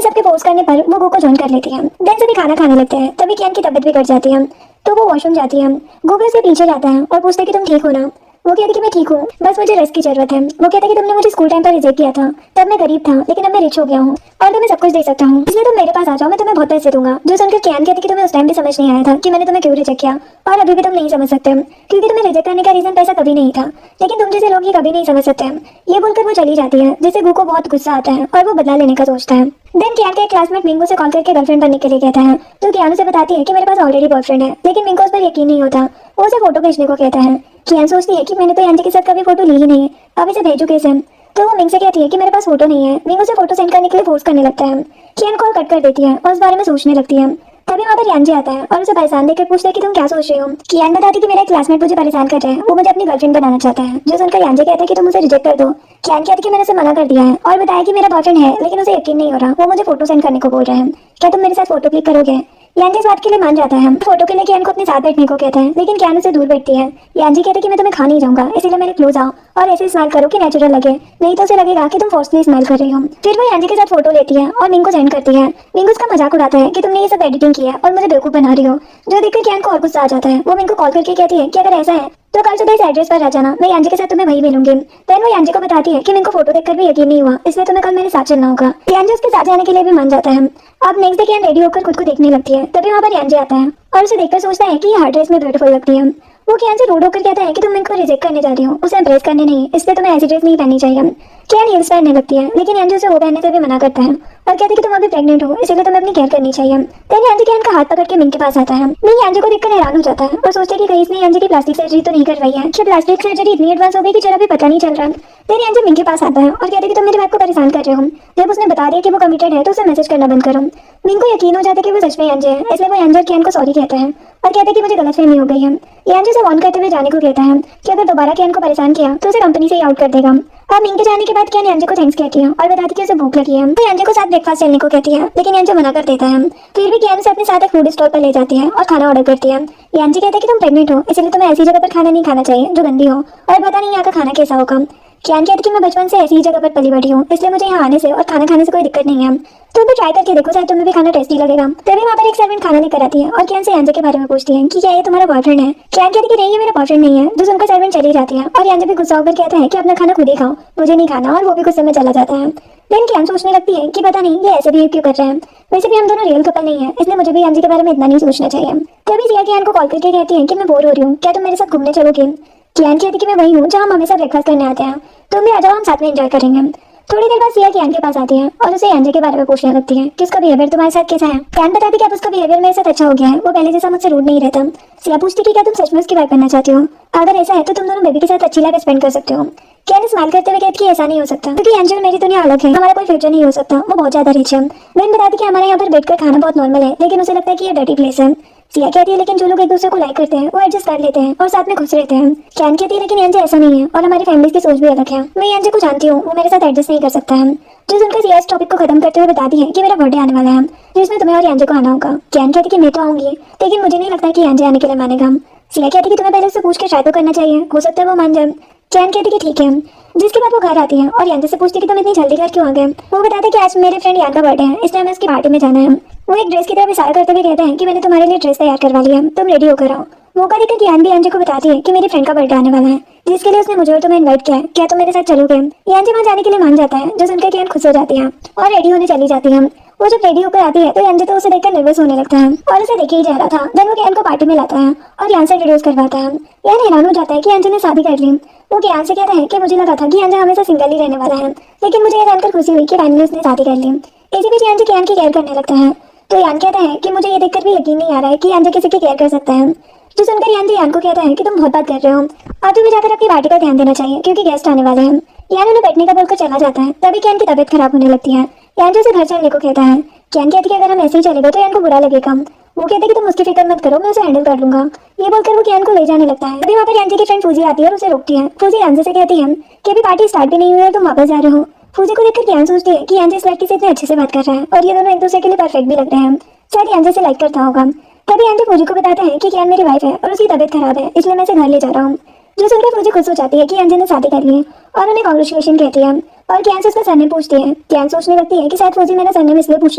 सबके फोर्स करने पर वो गो को ज्वाइन कर लेती है। देन सभी खाना खाने लगते हैं। तभी कियान की तबीयत बिगड़ जाती है तो वो वॉशरूम जाती है। गो भी उसके पीछे जाता है और पूछता है कि तुम ठीक हो ना। वो कहती कि मैं ठीक हूँ, बस मुझे रेस्ट की जरूरत है। वो कहता कि तुमने मुझे स्कूल टाइम पर रिजेक्ट किया था, तब मैं गरीब था लेकिन अब मैं रिच हो गया हूँ और तुम्हें सब कुछ दे सकता हूँ, इसलिए तुम मेरे पास आ जाओ, मैं तुम्हें बहुत पैसे दूंगा। जो सुनकर कियान कहती कि तुम्हें उस टाइम भी समझ नहीं आया था कि मैंने तुम्हें क्यों रिजेक्ट किया और अभी भी तुम नहीं समझ सकते क्योंकि तुम्हें रिजेक्ट करने का रीजन पैसा कभी नहीं था, लेकिन तुम जैसे लोग ये कभी नहीं समझ सकते। ये बोलकर वो चली जाती है जिससे गु को बहुत गुस्सा आता है और वो बदला लेने का सोचता है। देन कियान के क्लासमेट मिंगो से कॉल करके गर्लफ्रेंड बनने के लिए कहता है तो कियान उसे बताती है कि मेरे पास ऑलरेडी बॉयफ्रेंड है, लेकिन मिंगो उस पर यकीन नहीं होता। वो उसे फोटो भेजने को कहता है। कियान सोचती है कि मैंने तो यांजे के साथ कभी फोटो ली ही नहीं, अब इसे भेजू कैसे। तो वो मिंग से कहती है कि मेरे पास फोटो नहीं है। मिंग उसे फोटो सेंड करने के लिए फोर्स करने लगता है। कियान कॉल कट कर देती है और उस बारे में सोचने लगती है। तभी तभी वहाँ पर यानजी आता है और उसे परेशान देखकर पूछता है कि तुम क्या सोच रही हो। कियान बताती कि मेरा एक क्लासमेट मुझे परेशान कर रहा है, वो मुझे अपनी गर्लफ्रेंड बनाना चाहता है। जो सुनकर यानजी कहता है कि तुम उसे रिजेक्ट कर दो। कियान कहती कि मैंने उसे मना कर दिया है और बताया कि मेरा बॉयफ्रेंड है लेकिन उसे यकीन नहीं हो रहा, वो मुझे फोटो सेंड करने को बोल रहा है। क्या तुम मेरे साथ फोटो क्लिक करोगे? यानजी इस बात के लिए मान जाता है। फोटो के लिए कियान को अपने साथ बैठने को कहता है लेकिन कियान उसे दूर बैठती है। यानजी कहती कि मैं तुम्हें खा नहीं जाऊंगा, इसीलिए मेरे क्लोज आओ और ऐसे स्माइल करो कि नेचुरल लगे, नहीं तो उसे लगेगा कि तुम फोर्सफुली स्माइल कर रही हो। फिर वो यानजी के साथ फोटो लेती है और मिंग को सेंड करती है। मिंग उसका मजाक उड़ाता है कि तुमने ये सब एडिटिंग किया है और मुझे बेवकूफ बना रही हो। जो देखकर कियान को और गुस्सा आ जाता है। वो मिंग को कॉल करके कहती है कि अगर ऐसा है तो कल सुबह इस एड्रेस पर आ जाना, मैं यानजी के साथ तुम्हें वहीं मिलूंगी। देन वो यानजी को बताती है कि मिंग को फोटो देखकर भी यकीन नहीं हुआ, इसलिए तुम्हें कल मेरे साथ चलना होगा। यानजी उसके साथ जाने के लिए भी मान जाता है। अब नेक्स्ट डे कियान रेडी होकर खुद को देखने लगती है, तभी वहाँ पर यानजी आता है और उसे देखकर सोचता है कि ये हर ड्रेस में ब्यूटीफुल लगती है। वो कियान से रूड होकर कहता है कि तुम मिंग को रिजेक्ट करने जा रही हो, उसे इम्प्रेस करने नहीं, इसलिए तुम्हें ऐसी ड्रेस नहीं पहननी चाहिए। कियान हील्स पहनने लगती है लेकिन यानजी उसे वो पहनने से भी मना करता है और कहती है कि तुम अभी प्रेग्नेंट हो, इसलिए तुम्हें अपनी केयर करनी चाहिए। देन यानजी कियान का हाथ पकड़ के मिंग के पास आता है। मिंग यानजी को देखकर हैरान हो जाता है और सोचता है कि कहीं इसने यानजी की प्लास्टिक सर्जरी तो नहीं करवाई है। कि प्लास्टिक सर्जरी इतनी एडवांस हो गई कि जरा भी पता नहीं चल रहा। देन यानजी मिंग के पास आता है और कहता है कि तुम मेरे बाप को परेशान कर रहे हो। जब उसने बता दिया कि वो कमिटेड है तो उसे मैसेज करना बंद करो। मिंग को यकीन हो जाता है कि वो सच में यानजी है, इसलिए वो यानजी और कियान को सॉरी कहता है और कहता है कि मुझे गलतफहमी हो गई है। यानजी से वार्न करते हुए जाने को कहता है कि अगर दोबारा कियान को परेशान किया तो उसे कंपनी से ही आउट कर देगा। अब मिंग के जाने के बाद कियान यानजी को थैंक्स कहती है और बताती है कि उसे भूख लगी है। वो यानजी को साथ ब्रेकफास्ट चलने को कहती है लेकिन यानजी मना कर देता है। फिर भी कियान उसे अपने साथ एक फूड स्टॉल पर ले जाती है और खाना ऑर्डर करती है। यानजी कहता है कि तुम प्रेग्नेंट हो, इसलिए तुम्हें ऐसी जगह पर खाना नहीं खाना चाहिए जो गंदी हो और पता नहीं यहाँ का खाना कैसा होगा। कियान कहती है कि मैं बचपन से ऐसी ही जगह पर पली बड़ी हूँ, इसलिए मुझे यहाँ आने से और खाना खाने से कोई दिक्कत नहीं है। तुम भी ट्राई करके देखो, शायद तुम्हें भी खाना टेस्टी लगेगा। तभी वहाँ पर एक सर्वेंट खाना लेकर आती है और कियान से यानजी के बारे में पूछती है कि क्या ये तुम्हारा बॉयफ्रेंड है। कियान कहती है कि नहीं, ये मेरा बॉयफ्रेंड नहीं है। जो सुनकर सर्वेंट चली जाती है और यानजी भी गुस्सा होकर कहता है कि अपना खाना खुद ही खाओ, मुझे नहीं खाना, और वो भी गुस्से में चला जाता है। देन कियान सोचने लगती है कि पता नहीं ये ऐसे बिहेव क्यों कर रहे हैं। वैसे भी हम दोनों रियल कपल नहीं है, इसलिए मुझे भी यानजी के बारे में इतना नहीं सोचना चाहिए। तभी जिया कियान को कॉल करके कहती है कि मैं बोर हो रही हूँ, क्या तुम मेरे साथ घूमने चलोगे? कियान कहती है कि मैं वही हूँ जहाँ हम हमेशा ब्रेकफास्ट करने आते हैं, तुम भी आ जाओ, हम साथ में एंजॉय करेंगे। थोड़ी देर बाद सिया कियान के पास आती है और उसे यानजी के बारे में पूछने लगती है कि उसका बिहेवियर तुम्हारे साथ कैसा है। कियान बताती है कि अब उसका बिहेवियर मेरे साथ अच्छा हो गया है, वो पहले जैसा मुझसे रूड नहीं रहता। सिया पूछती कि क्या तुम सच में उसकी वाइफ बनना चाहती हो? अगर ऐसा है तो तुम दोनों बेबी के साथ अच्छी लाइफ स्पेंड कर सकते हो। कियान स्माइल करते हुए कहती है कि ऐसा नहीं हो सकता क्योंकि यानजी और मेरी दुनिया अलग है, हमारा कोई फ्यूचर नहीं हो सकता, वो बहुत ज्यादा रिच है। मैं बताती कि हमारे यहाँ पर बैठकर खाना बहुत नॉर्मल है लेकिन उसे लगता है कि ये डर्टी प्लेस है। सिया कहती है लेकिन जो लोग एक दूसरे को लाइक करते हैं वो एडजस्ट कर लेते हैं और साथ में खुश रहते हैं। कियान कहती है लेकिन यानजी ऐसा नहीं है और हमारी फैमिली की सोच भी अलग है। मैं यानजी को जानती हूँ, वो मेरे साथ एडजस्ट नहीं कर सकता है। जो सुनकर सिया इस टॉपिक को खत्म करते हुए बताती है कि मेरा बर्थडे आने वाला है जिसमें तुम्हें और यानजी को आना होगा। कियान कहती है कि मैं तो आऊंगी लेकिन मुझे नहीं लगता कि यानजी आने के लिए मानेगा। सिया कहती है कि तुम्हें पहले उससे पूछ के ट्राई तो करना चाहिए, हो सकता है वो मान जाए। कियान कहती है कि ठीक है। जिसके बाद वो घर आती है और यानजी से पूछती है कि तुम इतनी जल्दी घर क्यों आ गए। वो बताते हैं कि आज मेरे फ्रेंड यान का बर्थडे है, इसलिए हमें उसकी पार्टी में जाना है। वो एक ड्रेस की तरफ इशारा करते हुए कहते हैं कि मैंने तुम्हारे लिए ड्रेस तैयार करवा लिया, तुम रेडी होकर आओ। मौका देकर कियान भी यानजी को बताती है कि मेरी फ्रेंड का बर्थडे आने वाला है जिसके लिए उसने मुझे और तुम्हें इनवाइट किया है, क्या तुम मेरे साथ चलोगे? यानजी वहाँ जाने के लिए मान जाता है, जो सुनकर कियान खुश हो जाती है और रेडी होने चली जाती है। वो जब रेडी होकर आती है तो यानजी तो उसे देखकर नर्वस होने लगता है और उसे देखे ही जा रहा था। देन वो कियान को पार्टी में लाता है और यान से इंट्रोड्यूस करवाता है। यान हैरान हो जाता है कि यानजी ने शादी कर ली। वो कियान से कहता है कि मुझे लगा था कि यानजी हमेशा सिंगल ही रहने वाला है, लेकिन मुझे ये जानकर खुशी हुई कि फाइनली उसने शादी कर ली। इसी बीच यानजी कियान की केयर करने लगता है तो यान कहता है कि मुझे ये देखकर भी यकीन नहीं आ रहा है कि यानजी किसी की केयर कर सकता है। जो सुनकर यानजी यान को कहता है कि तुम बहुत बात कर रहे हो, अब तुम्हें जाकर अपनी पार्टी पर ध्यान देना चाहिए क्योंकि गेस्ट आने वाले हैं। यान उन्हें बैठने का बोलकर चला जाता है। तभी कियान की तबीयत खराब होने लगती है। यानजी उसे घर चलने को कहता है। कियान कहती है कि अगर हम ऐसे ही चलेगा तो यान को बुरा लगेगा। वो कहते हैं कि तुम उसकी फिक्र मत करो, मैं उसे हैंडल कर लूंगा। ये बोलकर वो कियान को ले जाने लगता है। तभी वहाँ पर यानजी की फ्रेंड फूजी आती है और उसे रोकती है। फूजी यानजी से कहती है कि अभी पार्टी स्टार्ट भी नहीं हुई है, तुम वापस जा रहे हो। फूजी को देखकर कियान सोचती है कि यानजी इस लड़की से इतने अच्छे से बात कर रहा है और ये दोनों एक दूसरे के लिए परफेक्ट भी लग रहे हैं, शायद यानजी से लाइक करता होगा। तभी यानजी फूजी को बताते हैं कि कियान मेरी वाइफ है और उसकी तबीयत खराब है, इसलिए मैं इसे घर ले जा रहा हूँ। जो सुनकर फूजी खुश हो जाती है कि यानजी ने शादी कर ली है और उन्हें कांग्रेचुलेशन कहती है और कियान से उसका सरनेम पूछती है। कियान सोचने लगती है कि शायद फूजी मेरा सरनेम इसलिए पूछ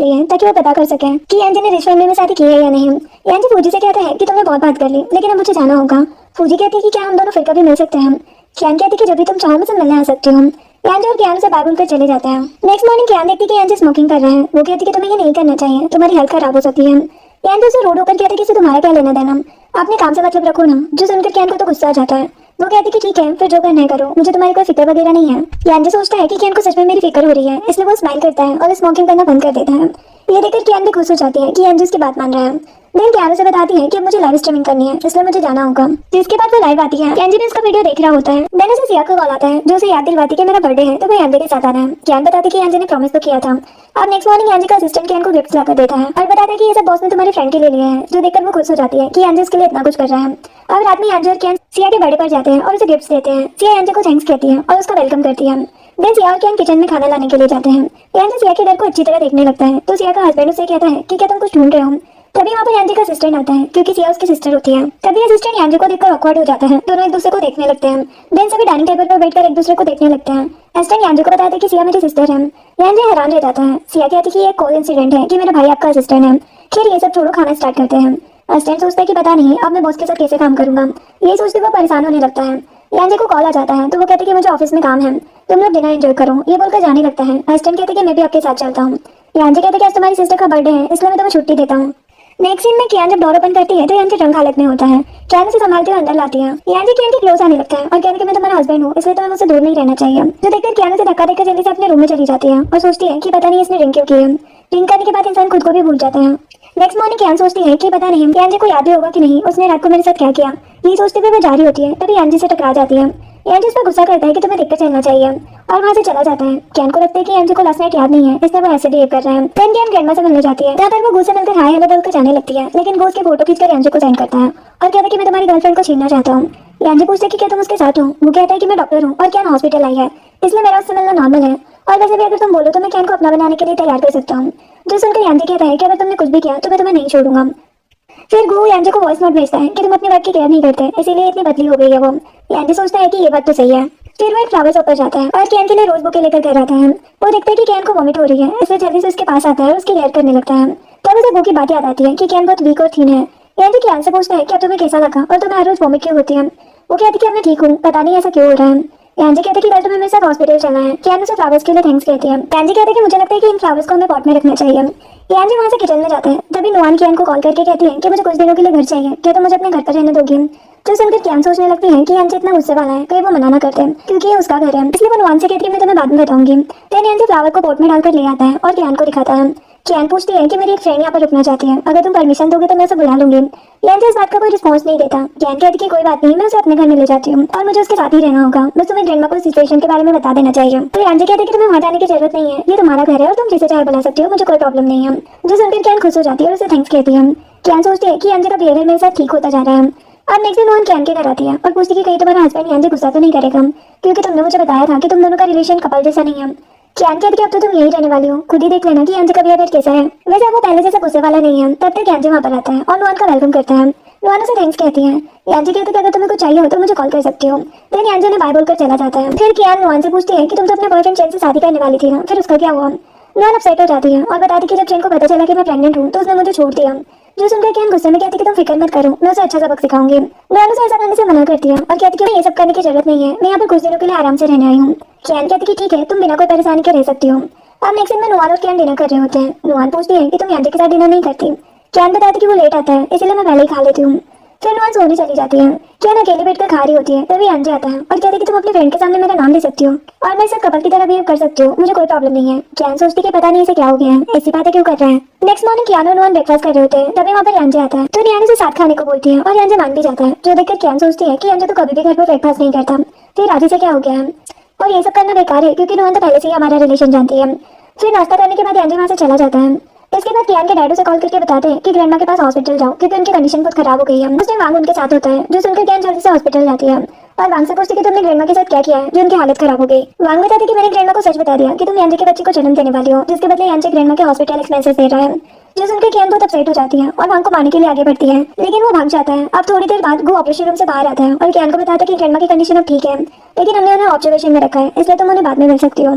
रही है ताकि वो पता कर सके कि यानजी ने रिच फैमिली में शादी की है या नहीं। यानजी फूजी से कहता है कि तुमने बहुत बात कर ली लेकिन अब मुझे जाना होगा। फूजी कहती है कि क्या हम दोनों फिर कभी मिल सकते हैं? कियान कहती है कि जब भी तुम चाहो मुझसे मिलने आ सकती हो। यानजी और कियान से बाय बोलकर चले जाते हैं। नेक्स्ट मॉर्निंग कियान देखती है कि यानजी स्मोकिंग कर रहे हैं। वो कहती है कि तुम्हें ये नहीं करना चाहिए, तुम्हारी हेल्थ खराब हो सकती है। यानजी उसे रोड होकर कहती है कि इसे तुम्हारा क्या लेना देना, अपने काम से मतलब रखो ना। जो सुनकर कियान को तो गुस्सा आ जाता है। वो कहती कि ठीक है फिर जो करना है करो, मुझे तुम्हारी कोई फिक्र वगैरह नहीं है। यानजी सोचता है कि कियान को सच में मेरी फिक्र हो रही है, इसलिए वो स्माइल करता है और स्मोकिंग करना बंद कर देता है। ये देखकर कियान भी खुश हो जाती है कि यानजी उसकी बात मान रहा है। देन कियानो से बताती है कि अब मुझे लाइव स्ट्रीमिंग करनी है, इसलिए मुझे जाना होगा। जिसके बाद वो लाइव आती है। केंजी भी उसका वीडियो देख रहा होता है। देन उसे सिया का कॉल आता है जो उसे याद दिलवाती है कि मेरा बर्थडे है तो वो यांजे के साथ आना है। कियान बताती है कि यांजे ने प्रॉमिस तो किया था। अब नेक्स्ट मॉर्निंग यांजे का असिस्टेंट कियान को गिफ्ट लाकर देता है और बताता है कि ये सब बॉस ने तुम्हारे फ्रेंड के लिए लिया है, जो देखकर वो खुश हो जाती है कि यांजे उसके लिए इतना कुछ कर रहा है। अब रात में यांजे और कियान सिया के बर्थडे पर जाते हैं और उसे गिफ्ट्स देते हैं। सिया यांजे को थैंक्स कहती है और उसका वेलकम करती है। देन सिया और कियान किचन में खाना लाने के लिए जाते हैं। यांजे सिया के घर को अच्छी तरह देखने लगता है तो सिया का हस्बैंड उसे कहता है कि क्या तुम कुछ ढूंढ रहे हो। तभी वहाँ पर यांजे का असिस्टेंट आता है क्योंकि सिया उसकी सिस्टर होती है। तभी असिस्टेंट यांजे को देखकर ऑकवर्ड हो जाता है। दोनों एक दूसरे को देखने लगते हैं। देन सभी डाइनिंग टेबल पर बैठकर एक दूसरे को देखने लगते हैं। असिस्टेंट यांजे को बताते हैं कि सिया मेरी सिस्टर है। यांजे हैरान रह जाता है। सिया कहती है कि ये कोइंसिडेंट है कि मेरा भाई आपका असिस्टेंट है। खैर ये सब छोड़ो, खाना स्टार्ट करते हैं। असिस्टेंट सोचता है कि पता नहीं अब मैं बॉस के साथ कैसे काम करूंगा। ये सोचते वो परेशान होने लगता है। यांजे को कॉल आ जाता है तो वो कहते हैं कि मुझे ऑफिस में काम है, तुम लोग डिनर एंजॉय करो। ये बोलकर जाने लगता है। असिस्टेंट कहते हैं कि मैं भी आपके साथ चलता हूँ। यांजे कहते हैं कि आज तुम्हारी सिस्टर का बर्थडे है इसलिए मैं तुम्हें छुट्टी देता हूँ। नेक्स्ट सीन में कियान जब डोर ओपन करती है तो यांजे ड्रंक हालत में होता है। कियान उसे संभालते हुए अंदर लाती है। यांजे कियान के क्लोज आने लगता है और कहते हैं कि मैं तुम्हारा हस्बैंड हूँ इसलिए तुम्हें मुझसे दूर नहीं रहना चाहिए। जो देखकर कियान उसे धक्का देकर जल्दी से अपने रूम में चली जाती है और सोचती है कि पता नहीं इसने ड्रिंक क्यों की है। ड्रिंक करने के बाद इंसान खुद को भी भूल जाता है। नेक्स्ट मॉर्निंग कियान सोचती है कि पता नहीं यांजे को याद भी होगा कि नहीं उसने रात को मेरे साथ क्या किया। ये सोचते हुए वो जा रही होती है तभी यांजे से टकरा जाती है। यांजे उस पर गुस्सा करता है कि तुम्हें देखकर चलना चाहिए और वहाँ से चला जाता है। कियान को लगता है कि यांजे को लास्ट नाइट याद नहीं है इसलिए वो ऐसे बिहेव कर रहा है। देन कियान ग्रैंडमा से मिलने जाती है जहाँ पर वो गो से मिलकर हाय हेलो बोलकर जाने लगती है, लेकिन गो उसकी फोटो खींचकर यांजे को सेंड करता है और कहता है कि मैं तुम्हारी गर्लफ्रेंड को छीनना चाहता हूँ। यांजे पूछते है कि क्या तुम उसके साथ हो। वो कहता है कि मैं डॉक्टर हूँ और कियान हॉस्पिटल आई है इसलिए मेरा उससे मिलना नॉर्मल है और वैसे भी अगर तुम बोलो तो मैं कियान को अपना बनाने के लिए तैयार कर सकता हूँ। जो सुनकर यांजे कहता है कि अगर तुमने कुछ भी किया तो मैं तुम्हें नहीं छोड़ूंगा। फिर गो यांजे को वॉइस नोट भेजता है कि तुम अपनी बात की केयर नहीं करते इसीलिए इतनी बदली हो गई है वो। यांजे सोचता है कि ये बात तो सही है। फिर वो एक फ्लावर शॉप पर जाता है और कियान के लिए रोज बुके लेकर घर आता है। वो देखता है कि कियान को वॉमिट हो रही है इसलिए जल्दी से उसके पास आता है और उसकी केयर करने लगता है। तब उसे गो की बात याद आती है कि कियान बहुत वीक और थीन है। यांजे कियान से पूछता है कि अब तुम्हें कैसा लगा और तुम्हें हर रोज वॉमिट क्यों होती है। वो कहती है कि अब मैं ठीक हूँ, पता नहीं ऐसा क्यों हो रहा है। यांजे कहते हैं कि कल तुम्हें मेरे साथ हॉस्पिटल चलना है। कियान उसे फ्लावर्स के लिए थैंक्स कहती है। यांजे कहते हैं कि मुझे लगता है कि इन फ्लावर्स को हमें पॉट में रखना चाहिए। यांजे वहाँ से किचन में जाते हैं तभी नुआन कियान को कॉल करके कहती है कि मुझे कुछ दिनों के लिए घर चाहिए, क्या तुम मुझे अपने घर पर रहने दोगी। जो सुनकर कियान सोचने लगती है कि यांजे इतना गुस्से वाला है कहीं वो मना ना करते क्योंकि ये उसका घर है, इसलिए वो नुआन से कहती है मैं तुम्हें बाद में बताऊंगी। देन यांजे फ्लावर को पोट में डालकर ले आता है और कियान को दिखाता है। कियान पूछती है कि मेरी एक फ्रेंड यहाँ पर रुकना चाहती है, अगर तुम परमिशन दोगे तो मैं उसे बुला लूंगी। यांजे इस बात का कोई रिस्पॉन्स नहीं देता। कियान कहती है कि कोई बात नहीं, मैं उसे अपने घर में ले जाती हूँ और मुझे उसके साथ ही रहना होगा, बस तुम्हें ग्रैंडमा को सिचुएशन के बारे में बता देना चाहिए। तो यांजे कहते हैं कि तुम्हें वहाँ जाने की जरूरत नहीं है, ये तुम्हारा घर है और तुम जिसे चाहे बुला सकती हो, मुझे कोई प्रॉब्लम नहीं है। जो सुनकर कियान खुश हो जाती है और उसे थैंक्स कहती है। कियान सोचती है कि यांजे का बिहेवियर मेरे साथ ठीक होता जा रहा है। अब नेक्स्ट दिन नुआन कियान के घर आती है और पूछती है कि कहीं तुम्हारा हस्बैंड यांजे गुस्सा तो नहीं करेगा क्योंकि तुमने मुझे बताया था कि तुम दोनों का रिलेशन कपल जैसा नहीं है। कियान कहती है कि अब तो तुम यही रहने वाली हो, खुद ही देख लेना कि यांजे का बिहेवियर कैसा है। वैसे अब वो पहले जैसा गुस्से वाला नहीं है। तब तक यांजे वहाँ पर आता है और नुआन का वेलकम करता है। नुआन उसे थैंक्स कहती है। यांजे कहती है कि अगर तुम्हें कुछ चाहिए हो तो मुझे कॉल कर सकती हो। देन यांजे ने बाय बोलकर चला जाता है। फिर कियान नुआन से पूछती है कि तुम तो अपने बॉयफ्रेंड चेन से शादी करने वाली थी ना, फिर उसका क्या हुआ। नुआन अपसेट हो जाती है और बताती कि जब चेन को पता चला कि मैं प्रेग्नेंट हूँ तो उसने मुझे छोड़ दिया। जो सुनकर कियान गुस्से में कहती कि तुम फिक्र मत करो, मैं उसे अच्छा सबक सिखाऊंगी। नुआन उसे ऐसा करने से मना करती है और कहती कि ये सब करने की जरूरत नहीं है, मैं यहाँ पर कुछ दिनों के लिए आराम से रहने आई हूँ। कियान कहती कि ठीक है, तुम बिना कोई परेशानी के रह सकती हो। अब नेक्स्ट दिन में नुआन और कियान डिनर कर रहे होते हैं। नुआन पूछती है कि तुम यांजे के साथ डिनर नहीं करती। कियान बताती कि वो लेट आता है इसलिए मैं पहले ही खा लेती हूँ। फिर नुआन सोने चली जाती है। कियान अकेले बैठकर खा रही होती है तभी यांजे आता है और कहती है कि तुम अपने फ्रेंड के सामने मेरा नाम ले सकती हो और मेरे साथ कपल की तरह बिहेव कर सकती हो, मुझे कोई प्रॉब्लम नहीं है। कियान सोचती कि पता नहीं इसे क्या हो गया है, ऐसी बातें क्यों कर रहा है। नेक्स्ट मॉर्निंग कियान और नुआन ब्रेकफास्ट कर रहे होते हैं तभी वहाँ पर यांजे आता है तो नियान उसे साथ खाने को बोलती है और यांजे मान भी जाता है। जो देखकर कियान सोचती है कि यांजे तो कभी भी घर पर ब्रेकफास्ट नहीं करता, फिर राजी से क्या हो गया है और ये सब करना बेकार है क्योंकि नुआन तो पहले से ही हमारा रिलेशन जानती है। फिर नाश्ता करने के बाद यांजे वहाँ से चला जाता है। इसके बाद कियान के डैड उसे कॉल करके बताते हैं कि ग्रैंडमा के पास हॉस्पिटल जाओ क्योंकि उनकी कंडीशन बहुत खराब हो गई है। उस टाइम वांग उनके साथ होता है। जो सुनकर कियान जल्दी से हॉस्पिटल जाती है और वांग से पूछती है कि तुमने ग्रैंडमा के साथ क्या किया है जो उनकी हालत खराब हो गई। वांग बताती है कि मैंने ग्रैंडमा को सच बता दिया कि तुम यांजे के बच्चे को जन्म देने वाली हो, जिसके बदले यांजे ग्रैंडमा के हॉस्पिटल एक्सपेंसेस दे रहा है। जो सुनकर कियान बहुत अपसेट हो जाती है और वांग को मारने के लिए आगे बढ़ती है, लेकिन वो भाग जाता है। अब थोड़ी देर बाद वो ऑपरेशन रूम से बाहर आता है और कियान को बताता है कि ग्रैंडमा की कंडीशन अब ठीक है, लेकिन हमने उन्हें ऑब्जर्वेशन में रखा है इसलिए तुम उन्हें बाद में मिल सकती हो।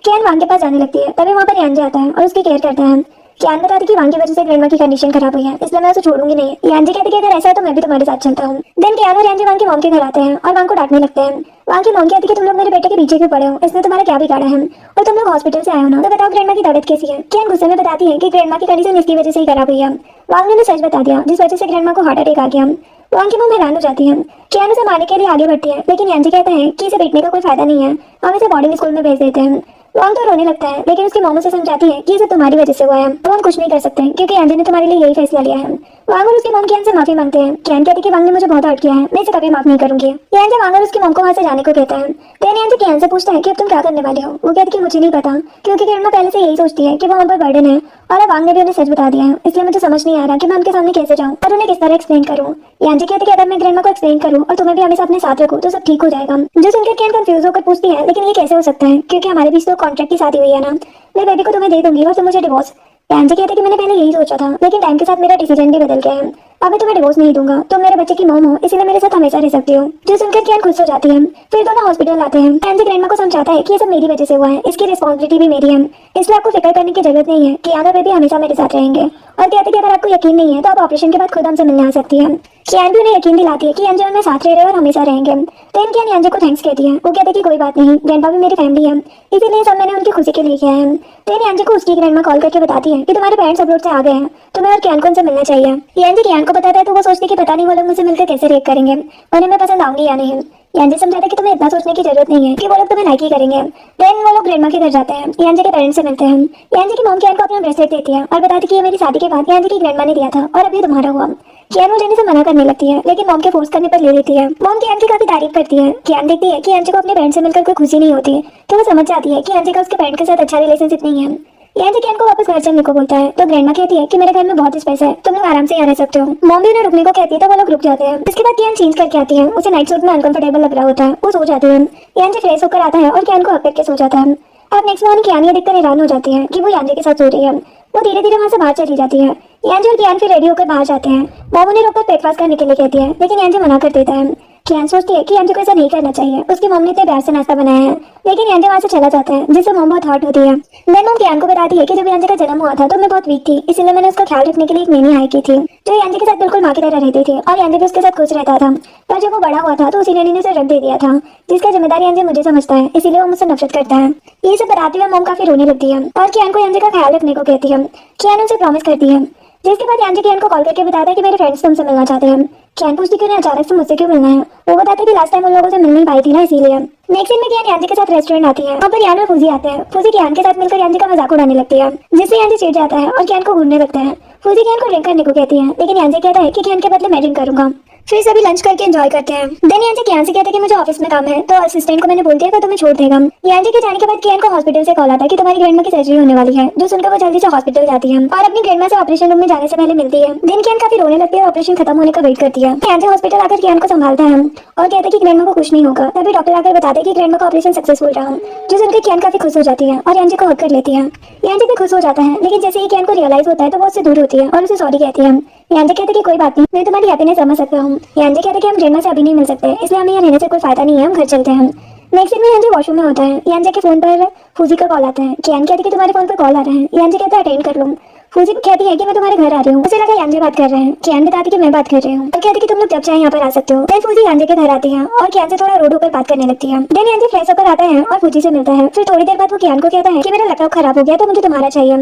कियान वांग के पास जाने लगती है तभी वहाँ पर यांजे आता है और उसकी केयर करता है। कियान बताती कि वांग की वजह से ग्रैंडमा की कंडीशन खराब हुई है इसलिए मैं उसे छोड़ूंगी नहीं। यांजे कहती कि अगर ऐसा है तो मैं भी तुम्हारे साथ चलता हूँ। देन कियान और यांजे वांग के मॉम के घर आते हैं और वांग को डांटने लगते हैं। वांग की मॉम कहती कि तुम लोग मेरे बेटे के पीछे क्यों पड़े हो, इसने तुम्हारा क्या बिगाड़ा है और तुम लोग हॉस्पिटल से आए हो ना, तो बताओ ग्रैंडमा की तबीयत कैसी है। कियान गुस्से में बताती है कि ग्रैंडमा की कंडीशन इसकी वजह से ही खराब हुई है। वांग ने उन्हें सच बता दिया जिस वजह से ग्रैंडमा को हार्ट अटैक आ गया। वांग की मॉम हैरान हो जाती है। कियान उसे मारने के लिए आगे बढ़ती है लेकिन यांजे कहता है कि इसे बेटने का कोई फायदा नहीं है, हम इसे बोर्डिंग स्कूल में भेज देते हैं। वांग तो रोने लगता है, लेकिन उसकी मॉम उसे समझाती है कि ये सब तुम्हारी वजह से हुआ है, तो हम कुछ नहीं कर सकते क्योंकि एंजे ने तुम्हारे लिए यही फैसला लिया है। वांग और उसकी मॉम कियान से माफी मांगते हैं। कियान कहती है कि वांग ने मुझे बहुत हर्ट किया है, मैं इसे कभी माफ नहीं करूंगी। एंजे वांग और उसकी मॉम को वहां से जाने को कहता है। देन एंजे कियान से पूछता है कि अब तुम क्या करने वाले हो। वो कहती है कि मुझे नहीं पता, क्योंकि किरण पहले से यही सोचती है कि वो हम पर बर्डन है और अब वांग ने भी उन्हें सच बता दिया है, इसलिए मुझे समझ नहीं आ रहा कि मैं उनके सामने कैसे जाऊं और उन्हें किस तरह एक्सप्लेन करूं। एंजे कहती है कि अगर मैं ग्रैंडमा को एक्सप्लेन करूं और तुम्हें भी हमेशा अपने साथ रखूं तो सब ठीक हो जाएगा। जो सुनकर कियान कंफ्यूज होकर पूछती है, लेकिन ये कैसे हो सकता है, क्योंकि हमारे बीच तो कॉन्ट्रैक्ट की शादी हुई है ना, मैं बेबी को तुम्हें दे दूंगी और तुम मुझे डिवोर्स। एंजे कहते कि मैंने पहले यही सोचा था, लेकिन टाइम के साथ मेरा डिसीजन भी बदल गया है। अब मैं तुम्हें डिवोर्स नहीं दूंगा, तुम मेरे बच्चे की मॉम हो, इसीलिए मेरे साथ हमेशा रह सकती हो। जो सुनकर कियान खुश हो जाती है। फिर दोनों हॉस्पिटल आते हैं। एंजे ग्रैंडमा को समझाता है कि ये सब मेरी वजह से हुआ है, इसकी रिस्पॉन्सिबिलिटी भी मेरी है, इसलिए आपको फिक्र करने की जरूरत नहीं है कि कियान और बेबी हमेशा मेरे साथ रहेंगे। और कहते कि अगर आपको यकीन नहीं है तो आप ऑपरेशन के बाद खुद हमसे मिलने आ सकती है। कियान भी उन्हें यकीन दिलाती है कि एंजे उनमें साथ रह रहे और हमेशा रहेंगे। देन कियान एंजे को थैंक्स कहती है। वो कहते कि कोई बात नहीं, ग्रैंडमा भी मेरी फैमिली है, इसीलिए सब मैंने उनकी खुशी के लिए किया है। देन एंजे को उसकी ग्रैंडमा कॉल करके बताती है कि तुम्हारे पेरेंट्स अब्रॉड से आ गए हैं, तुम्हें और कियान को उनसे मिलना चाहिए। एंजे कियान को बताता है तो वो सोचती है कि पता नहीं वो लोग मुझसे मिलकर कैसे रिएक्ट करेंगे, उन्हें मैं पसंद आऊंगी या नहीं। एंजे समझाता है कि तुम्हें इतना सोचने की जरूरत नहीं है कि वो लोग तुम्हें लाइक ही करेंगे। देन वो लोग ग्रैंडमा के घर जाते हैं। एंजे के पेरेंट्स से मिलते हैं। एंजे की मॉम कियान को अपना ब्रेसलेट देती है और बताती है कि ये मेरी शादी के बाद एंजे की ग्रैंडमा ने दिया था और अभी तुम्हारा हुआ। कियान वो लेने से मना करने लगती है, लेकिन मॉम के फोर्स करने पर ले लेती है। मॉम कियान की काफी तारीफ करती है। कियान देखती है कि एंजे को अपने पेरेंट्स से मिलकर कोई खुशी नहीं होती, तो वो समझ जाती है कि एंजे का उसके पेरेंट के साथ अच्छा रिलेशनशिप नहीं है। एंजे कियान को वापस घर चलने को बोलता है, तो ग्रैंडमा कहती है कि मेरे घर में बहुत स्पेस है, तुम लोग आराम से यहाँ रह सकते हो। मॉम भी उन्हें रुकने को कहती है, तो वो लोग रुक जाते हैं। इसके बाद कियान चेंज करके आती है। उसे नाइट सूट में अनकंफर्टेबल लग रहा होता है, वो सो जाती है। एंजे फ्रेश होकर आता है और कियान को हक करके सो जाता है। अब नेक्स्ट मॉर्निंग कियान ये देखकर हैरान हो जाती है कि वो एंजे के साथ सो रही है। वो धीरे धीरे वहाँ से बाहर चली जाती है। एंजे और कियान फिर रेडी होकर बाहर जाते हैं। मॉम उन्हें रोककर ब्रेकफास्ट करने के लिए कहती है, लेकिन एंजे मना कर देता है। कियान सोचती है कि एंजे को ऐसा नहीं करना चाहिए, उसकी मॉम ने इतने प्यार से नाश्ता बनाया है, लेकिन एंजे वहाँ से चला जाता है, जिससे मॉम बहुत हर्ट होती है। देन मॉम कियान को बताती है कि जब एंजे का जन्म हुआ था तो मैं बहुत वीक थी, इसलिए मैंने उसका ख्याल रखने के लिए एक नैनी हायर की थी, जो एंजे के साथ बिल्कुल माँ की तरह रहती थी और एंजे भी उसके साथ खुश रहता था। पर जब वो बड़ा हुआ था तो उसी नैनी ने उसे रख दे दिया था, जिसका जिम्मेदारी एंजे मुझे समझता है, इसीलिए वो मुझसे नफरत करता है। ये सब बताते हुए मॉम काफी रोने लगती है और कियान को एंजे का ख्याल रखने को कहती है। कियान उनसे प्रॉमिस करती है, जिसके बाद एंजे कियान को कॉल करके बताता है कि मेरे फ्रेंड्स तुमसे मिलना चाहते हैं। कियान पूछती कि उन्हें अचानक से मुझसे क्यों मिलना है। वो बताते कि लास्ट टाइम उन लोगों से मिल नहीं पाई थी ना, इसीलिए। नेक्स्ट दिन में कियान एंजे के साथ रेस्टोरेंट आती है। वहाँ पर कियान और फूजी आते हैं। फूजी कियान के साथ मिलकर एंजे का मजाक उड़ाने लगती है, जिससे एंजे चिढ़ जाता है और कियान को घूरने लगता है। फूजी कियान को ड्रिंक करने को कहती है, लेकिन एंजे कहता है कि कियान के बदले मैं ड्रिंक करूंगा। फिर सभी लंच करके एंजॉय करते हैं। देन एंजे कियान से कहते हैं कि मुझे ऑफिस में काम है, तो असिस्टेंट को मैंने बोल दिया कि तुम्हें छोड़ देगा। एंजे के जाने के बाद कियान को हॉस्पिटल से कॉल आता है कि तुम्हारी ग्रैंडमा की सर्जरी होने वाली है, जो सुनकर वो जल्दी से हॉस्पिटल जाती है और अपनी ग्रैंडमा से ऑपरेशन रूम में जाने से पहले मिलती है। देन कियान काफी रोने लगती है और ऑपरेशन खत्म होने का वेट करती है। एंजे हॉस्पिटल आकर कियान को संभालता है और कहते हैं कि ग्रैंडमा को कुछ नहीं होगा। तभी डॉक्टर आकर बताते हैं कि ग्रैंडमा का ऑपरेशन सक्सेसफुल रहा, जो सुनकर कियान काफी खुश हो जाती है और एंजे को हग कर लेती है। एंजे भी खुश हो जाता है, लेकिन जैसे ही कियान को रियलाइज होता है तो वो उससे दूर होती है और उसे सॉरी कहती है। एंजे कहते कि कोई बात नहीं, मैं तुम्हारी हैप्पीनेस समझ सकता हूँ। एंजे कहते कि हम ग्रैंडमा से अभी नहीं मिल सकते, इसलिए हमें यहाँ रहने से कोई फायदा नहीं है, हम घर चलते हैं। नेक्स्ट दिन में एंजे वॉशरूम में होता है। एंजे के फोन पर फूजी का कॉल आता है। कियान कहती कि तुम्हारे फोन पर कॉल आ रहा है। एंजे कहता है अटेंड कर लो। फूजी कहती है कि मैं तुम्हारे घर आ रही हूँ। उसे लगा एंजे बात कर रहे हैं। कियान बताती कि मैं बात कर रही हूँ और कहती कि तुम लोग जब चाहे यहाँ पर आ सकते हो। देन फूजी एंजे के घर आती है और कियान से थोड़ा रोड होकर बात करने लगती है। देन एंजे फ्रेश होकर आता है और फूजी से मिलता है। फिर थोड़ी देर बाद वो कियान को कहता है कि मेरा लैपटॉप खराब हो गया तो मुझे तुम्हारा चाहिए।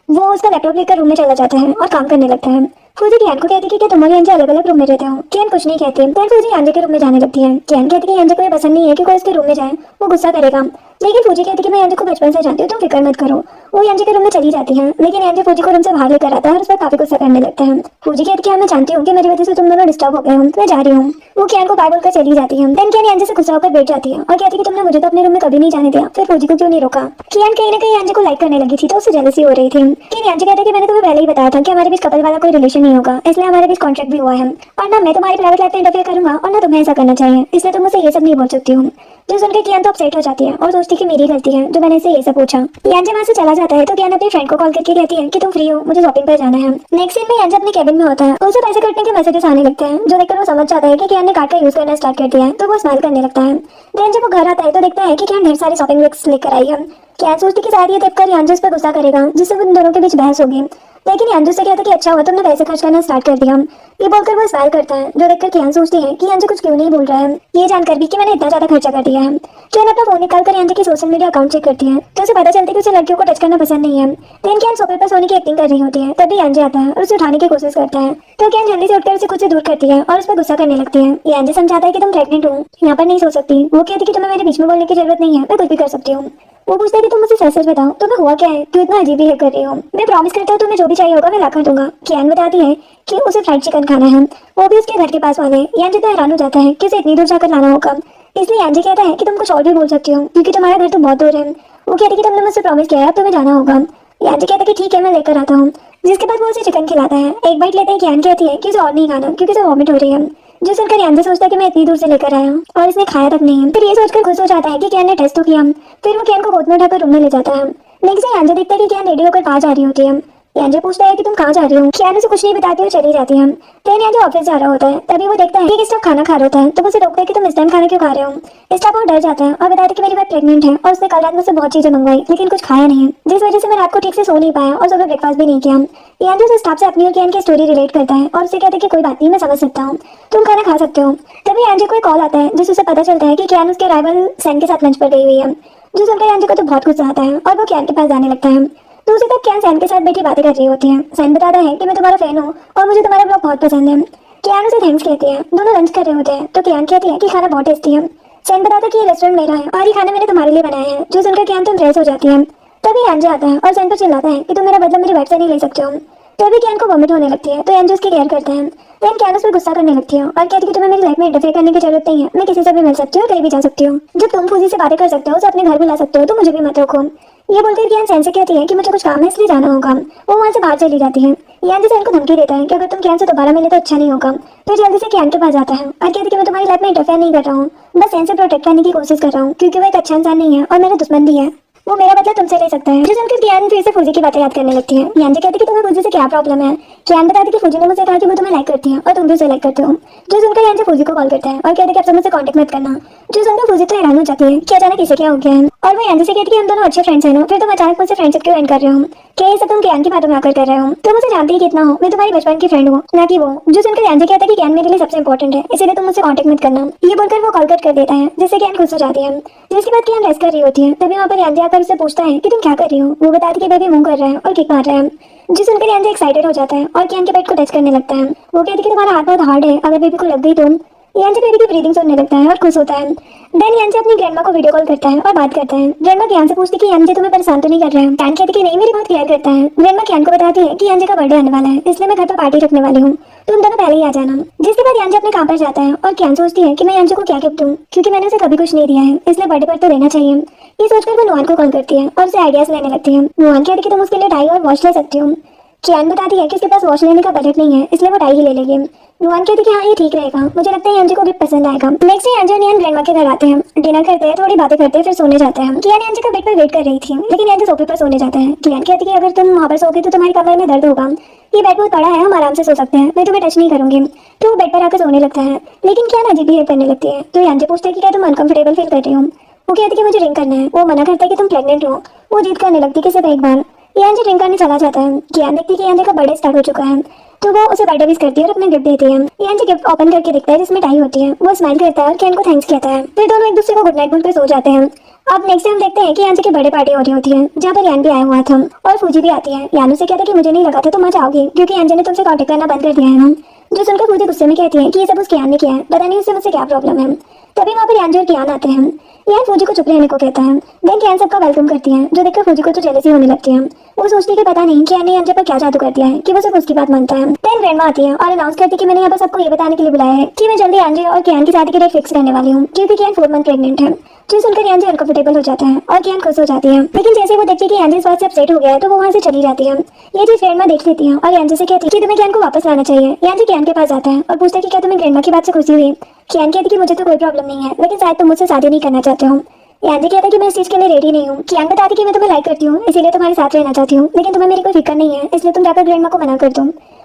वो उसका लैपटॉप लेकर रूम में चला जाता है और काम करने लगता है। फूजी कियान को कहती है कि तुम और एंजे अलग अलग रूम में रहते हो। कियान कुछ नहीं कहती। देन फूजी एंजे के रूम में जाने लगती है। कियान कहती है कि एंजे को ये पसंद नहीं है कि कोई उसके रूम में जाए, वो गुस्सा करेगा। लेकिन फूजी कहती है कि मैं एंजे को बचपन से जानती हूँ, तुम फिक्र मत करो। वो एंजे के रूम में चली जाती है, लेकिन एंजे फूजी को रूम से बाहर लेकर आता है और उस पर काफी गुस्सा करने लगता है। फूजी कहती है कि मैं जानती हूँ कि मेरी वजह से तुम दोनों डिस्टर्ब हो गए हो, मैं जा रही हूँ। वो कियान को बाय बोलकर चली जाती है। देन कियान एंजे से गुस्सा होकर बैठ जाती है और कहती है कि तुमने मुझे तो अपने रूम में कभी नहीं जाने दिया, फिर फूजी को क्यों नहीं रोका। कियान कहीं ना कहीं एंजे को लाइक करने लगी थी, तो उससे जेलसी हो रही थी। लेकिन एंजे कहता है कि मैंने तुम्हें पहले ही बताया था कि हमारे बीच कपल वाला कोई रिलेशन नहीं होगा, इसलिए हमारे बीच कॉन्ट्रैक्ट भी हुआ है और ना मैं तुम्हारी प्राइवेट लाइफ में इंटरफेयर करूंगा और ना तुम्हें ऐसा करना चाहिए, इसलिए तुम मुझसे ये सब नहीं बोल सकती हूँ। जो सुनकर कियान तो अपसेट हो जाती है और सोचती कि मेरी गलती है जो मैंने इसे ये सब पूछा। एंजे वहाँ से चला जाता है तो कियान अपनी फ्रेंड को कॉल करके कहती है कि तुम फ्री हो, मुझे शॉपिंग पर जाना है। नेक्स्ट सीन में एंजे अपने केबिन में होता है। उसे पैसे कटने के मैसेजेस आने लगते हैं, जो देखकर वो समझ जाता है कि कियान ने कार्ड का यूज करना स्टार्ट कर दिया है, तो वो स्माइल करने लगता है। देन जब वो घर आता है तो देखता है कि कियान ढेर सारी शॉपिंग लिस्ट लेकर आई है। कियान सोचती कि शायद ये देखकर एंजे उस पर गुस्सा करेगा, जिससे उन दोनों के बीच बहस होगी। लेकिन एंजे से कहता है कि अच्छा हुआ तुमने पैसे खर्च करना स्टार्ट कर दिया। ये बोलकर वो स्माइल करता है, जो देखकर कियान सोचती है कि एंजे कुछ क्यों नहीं बोल रहा है, ये जानकर भी कि मैंने इतना ज्यादा खर्चा कर दिया है। कियान अपना फोन निकालकर एंजे की सोशल मीडिया अकाउंट चेक करती है, तो उसे पता चलता है कि उसे लड़कियों को टच करना पसंद नहीं है। देन कियान सोफे पर सोने की एक्टिंग कर रही होती है, तभी एंजे आता है और उसे उठाने की कोशिश करता है, तो कियान जल्दी से उठकर उसे खुद से दूर करती है और उस पर गुस्सा करने लगती है। ये एंजे समझाता है कि तुम प्रेग्नेंट हो, यहाँ पर नहीं सो सकती। वो कहती कि तुम्हें मेरे बीच में बोलने की जरूरत नहीं है, मैं कुछ भी कर सकती हूँ। वो पूछता है कि तुम मुझे सच सच बताओ तुम्हें हुआ क्या है, तू इतना अजीब बिहेव कर रही हो। मैं प्रॉमिस करता हूँ तुम्हें जो भी चाहिए होगा मैं ला कर दूंगा। कियान बताती है कि उसे फ्राइड चिकन खाना है, वो भी उसके घर के पास वाले। यानजी तो हैरान हो जाता है कि उसे इतनी दूर जाकर लाना होगा। इसलिए यानजी कहता है कि तुम कुछ और भी बोल सकती हो क्योंकि तुम्हारा घर तो बहुत दूर है। वो कहती है कि तुमने मुझसे प्रॉमिस किया है अब तुम्हें जाना होगा। यानजी कहता है कि ठीक है मैं लेकर आता हूँ। जिसके बाद वो उसे चिकन खिलाता है। एक बाइट लेते ही कियान कहती है कि उसे और नहीं खाना क्योंकि उसे वॉमिट हो रही है। जो सुनकर यानजी सोचता है कि मैं इतनी दूर से लेकर आया और इसने खाया तक नहीं है। फिर ये सोचकर खुश हो जाता है कि कियान ने टेस्ट तो किया। फिर वो कियान को गोद में उठाकर रूम में ले जाता है। नेक्स्ट डे यानजी देखता है कि कियान रेडी होकर कहाँ जा रही होती है। यानजी पूछता है कि तुम कहाँ जा रही हो। कियान उसे कुछ नहीं बताती हुई चली जाती है। फिर यानजी ऑफिस जा रहा होता है तभी वो देखता है कि स्टाफ खाना खा रहा होता है तो वो उसे रोकता है कि तुम इस टाइम खाना क्यों खा रहे हो। स्टाफ बहुत डर जाता है और बताता है कि मेरी वाइफ प्रेग्नेंट है और उसने कल रात मुझसे बहुत चीजें मंगवाई लेकिन कुछ खाया नहीं, जिस वजह से मैं रात को ठीक से सो नहीं पाया और सुबह ब्रेकफास्ट भी नहीं किया। यानजी उस स्टाफ से अपनी और कियान की स्टोरी रिलेट करता है और उसे कहता है कि कोई बात नहीं मैं समझ सकता हूँ, तुम खाना खा सकते हो। तभी यानजी को एक कॉल आता है जिससे उसे पता चलता है कि कियान उसके राइवल सैन के साथ लंच पर गई हुई है। जो सुनकर यानजी को तो बहुत गुस्सा आता है और वो कियान के पास जाने लगता है। दूसरी तरफ कियान सैन के साथ बैठी बातें कर रही होती है। सैन बताता है कि मैं तुम्हारा फैन हूँ और मुझे तुम्हारा ब्लॉग बहुत पसंद है। कियान उसे थैंक्स कहती है। दोनों लंच कर रहे होते हैं तो कियान कहती है कि खाना बहुत टेस्टी है। सैन बताता है कि ये रेस्टोरेंट मेरा है और ये खाना मैंने तुम्हारे लिए बनाया है। जो सुनकर कियान तो इम्प्रेस हो जाती है। तभी यानजी आता है और सैन पर चिल्लाता है कि तुम मेरा बदला मेरी वाइफ से नहीं ले सकते हो। तभी कियान को वॉमिट होने लगती है तो यानजी उसकी केयर करता है। देन कियान उस पर गुस्सा करने लगती है और कहती है कि तुम्हें मेरी लाइफ में इंटरफेयर करने की जरूरत नहीं है, मैं किसी से भी मिल सकती हूँ कहीं भी जा सकती हूँ। जब तुम फूजी से बातें कर सकते हो उसे अपने घर बुला सकते हो तो मुझे भी मत रोको। ये बोलकर कियान सैन से कहती है कि मुझे कुछ काम है इसलिए जाना होगा। वो वहाँ से बाहर चली जाती है। यानजी सैन को धमकी देता है कि अगर तुम कियान से दोबारा मिले तो अच्छा नहीं होगा। फिर जल्दी से कियान के पास जाता है और कहती है कि मैं तुम्हारी लाइफ में इंटरफेयर नहीं कर रहा हूँ, बस सैन से प्रोटेक्ट करने की कोशिश कर रहा हूँ क्योंकि वो एक अच्छा इंसान नहीं है और मेरा दुश्मन भी है। वो मेरा बदला तुमसे ले सकता है। जो सुनकर कियान फिर से फूजी की बातें याद करने लगती है। यानजी कहती है कि तुम्हें फूजी से क्या प्रॉब्लम है। कियान बताती है कि फूजी ने मुझे कहा कि वो तुम्हें लाइक करती है और तुम भी उसे लाइक करते हो। जो सुनकर यानजी फूजी को कॉल करता है और कहते हैं कि अब से मुझसे कांटेक्ट मत करना। जो सुनकर फूजी तो हैरान हो जाती है कि अचानक इसे क्या हो गया है और वो यानजी से कहती है कि हम दोनों अच्छे फ्रेंड्स हैं ना, फिर तुम अचानक मुझसे फ्रेंडशिप क्यों एंड कर रहे हो। क्या ये सब तुम कियान की बातों में आकर कर रहे हो। तुम मुझे जानते ही कितना हो, मैं तुम्हारी बचपन की फ्रेंड हूँ ना कि वो। जो सुनकर यानजी कहता है कि कियान मेरे लिए सबसे इंपॉर्टेंट है इसलिए तुम मुझसे कांटेक्ट मत करना। ये बोलकर वो कॉल कट कर देता है जिससे कियान खुश हो जाती है। जिसके बाद कियान रेस्ट कर रही होती है तभी वहाँ पर यानजी आकर उससे पूछता है कि तुम क्या कर रही हो। वो बताती है कि बेबी मुंह कर रहा है और किक मार रहा है। जो सुनकर यानजी एक्साइटेड हो जाता है और कियान के पेट को टच करने लगता है। वो कहती है कि तुम्हारा हाथ बहुत हार्ड है, अगर बेबी को लग गई तो। यानजी बेबी की ब्रीदिंग सुनने लगता है और खुश होता है। देन यानजी अपनी ग्रैंडमा को वीडियो कॉल करता है और बात करता है। ग्रैंडमा कियान से पूछती है कि यानजी तुम्हें परेशान तो नहीं कर रहा है। कियान कहती है कि नहीं, मेरी बहुत केयर करता है। ग्रैंडमा कियान को बताती है कि यानजी का बर्थडे आने वाला है इसलिए मैं घर पर पार्टी रखने वाली हूँ, तुम दोनों पहले ही आ जाना। जिसके बाद यानजी अपने काम पर जाता है और कियान सोचती है कि मैं यानजी को क्या गिफ्ट दूं क्योंकि मैंने उसे कभी कुछ नहीं दिया है इसलिए बर्थडे पर तो देना चाहिए। ये सोचकर वो नुआन को कॉल करती है और उसे आइडियाज लेने लगती है। नुआन कहती है कि तुम उसके लिए टाई और वॉच ले सकती हो। कियान बताती है कि उसके पास वॉच लेने का बजट नहीं है इसलिए वो टाई ही ले लेगी। नुआन कहती है कि हाँ ये ठीक रहेगा, मुझे लगता है यानजी को गिफ्ट पसंद आएगा। नेक्स्ट डे यानजी और नियान ग्रैंडमा के घर आते हैं, डिनर करते हैं, थोड़ी बातें करते हैं, फिर सोने जाते हैं। कियान यानजी का बेड पर वेट कर रही थी लेकिन यानजी सोफे पर सोने जाता है। कियान कहती है कि अगर तुम वहाँ पर सोओगे तो तुम्हारी कमर में दर्द होगा, ये बेड बहुत बड़ा है, हम आराम से सो सकते हैं, मैं तुम्हें टच नहीं करूंगी। तो वो बेड पर आकर सोने लगता है लेकिन कियान अजीब बिहेव करने लगती है। तो यानजी पूछता है कि क्या तुम अनकंफर्टेबल फील कर रही हो। वो कहती है कि मुझे ड्रिंक करना है। वो मना करता है कि तुम प्रेग्नेंट हो। वो जिद करने लगती है कि सिर्फ एक बार। यानजी ड्रिंक करने चला जाता है। कियान देखती है कि यानजी का बर्थडे स्टार्ट हो चुका है तो वो उसे बर्थडे विश करती है और अपना गिफ्ट देती है। यानजी गिफ्ट ओपन करके देखता है जिसमें टाई होती है। वो स्माइल करता है और कियान को थैंक्स कहता है। फिर दोनों एक दूसरे को गुड नाइट बोलकर सो जाते हैं। अब नेक्स्ट टाइम देखते हैं कि यानजी की बर्थडे पार्टी हो रही होती है जहाँ पर यान भी आया हुआ था और फूजी भी आती है। यान उसे कहता है कि मुझे नहीं लगा था तुम आ जाओगी क्योंकि यानजी ने तुमसे कांटेक्ट करना बंद कर दिया है। जो सुनकर फूजी गुस्से में कहती है कि ये सब उस कियान ने किया है, पता नहीं उससे मुझसे क्या प्रॉब्लम है। तभी वहाँ पर यानजी और कियान आते हैं। यान फूजी को चुप रहने को कहता है। देन कियान सबका वेलकम करती है जो देखकर फूजी को तो जेलसी होने लगती है। वो सोचती है कि पता नहीं कियान ने यानजी पर क्या जादू कर दिया है कि वो सिर्फ उसकी बात मानता है। देन ग्रैंडमा आती है और अनाउंस करती है कि मैंने यहाँ पर सबको ये बताने के लिए बुलाया है कि मैं जल्दी यानजी और कियान की शादी की डेट फिक्स करने वाली हूँ क्योंकि कियान 4 मंथ प्रेग्नेंट है। जो सुनकर यानजी अनकंफर्टेबल हो जाता है और कियान खुश हो जाती है लेकिन जैसे वो देखती है कि यानजी इस बात से अपसेट हो गया है तो वो वहाँ से चली जाती है। ये चीज ग्रैंडमा देख लेती है और यानजी से कहती है कि तुम्हें कियान को वापस लाना चाहिए। यानजी कियान के पास जाता है और पूछता है कि क्या तुम्हें ग्रैंडमा की बात से खुशी हुई। कियान कहती है कि मुझे तो कोई प्रॉब्लम नहीं है लेकिन शायद तुम मुझसे शादी नहीं करना चाहते हो। यानजी कहता है कि मैं इस चीज के लिए रेडी नहीं हूँ। कियान बताती है कि मैं तुम्हें लाइक करती हूँ इसीलिए तुम्हारे साथ रहना चाहती हूँ लेकिन तुम्हें मेरी कोई फिक्र नहीं है इसलिए तुम जाकर ग्रैंडमा को मना कर दो।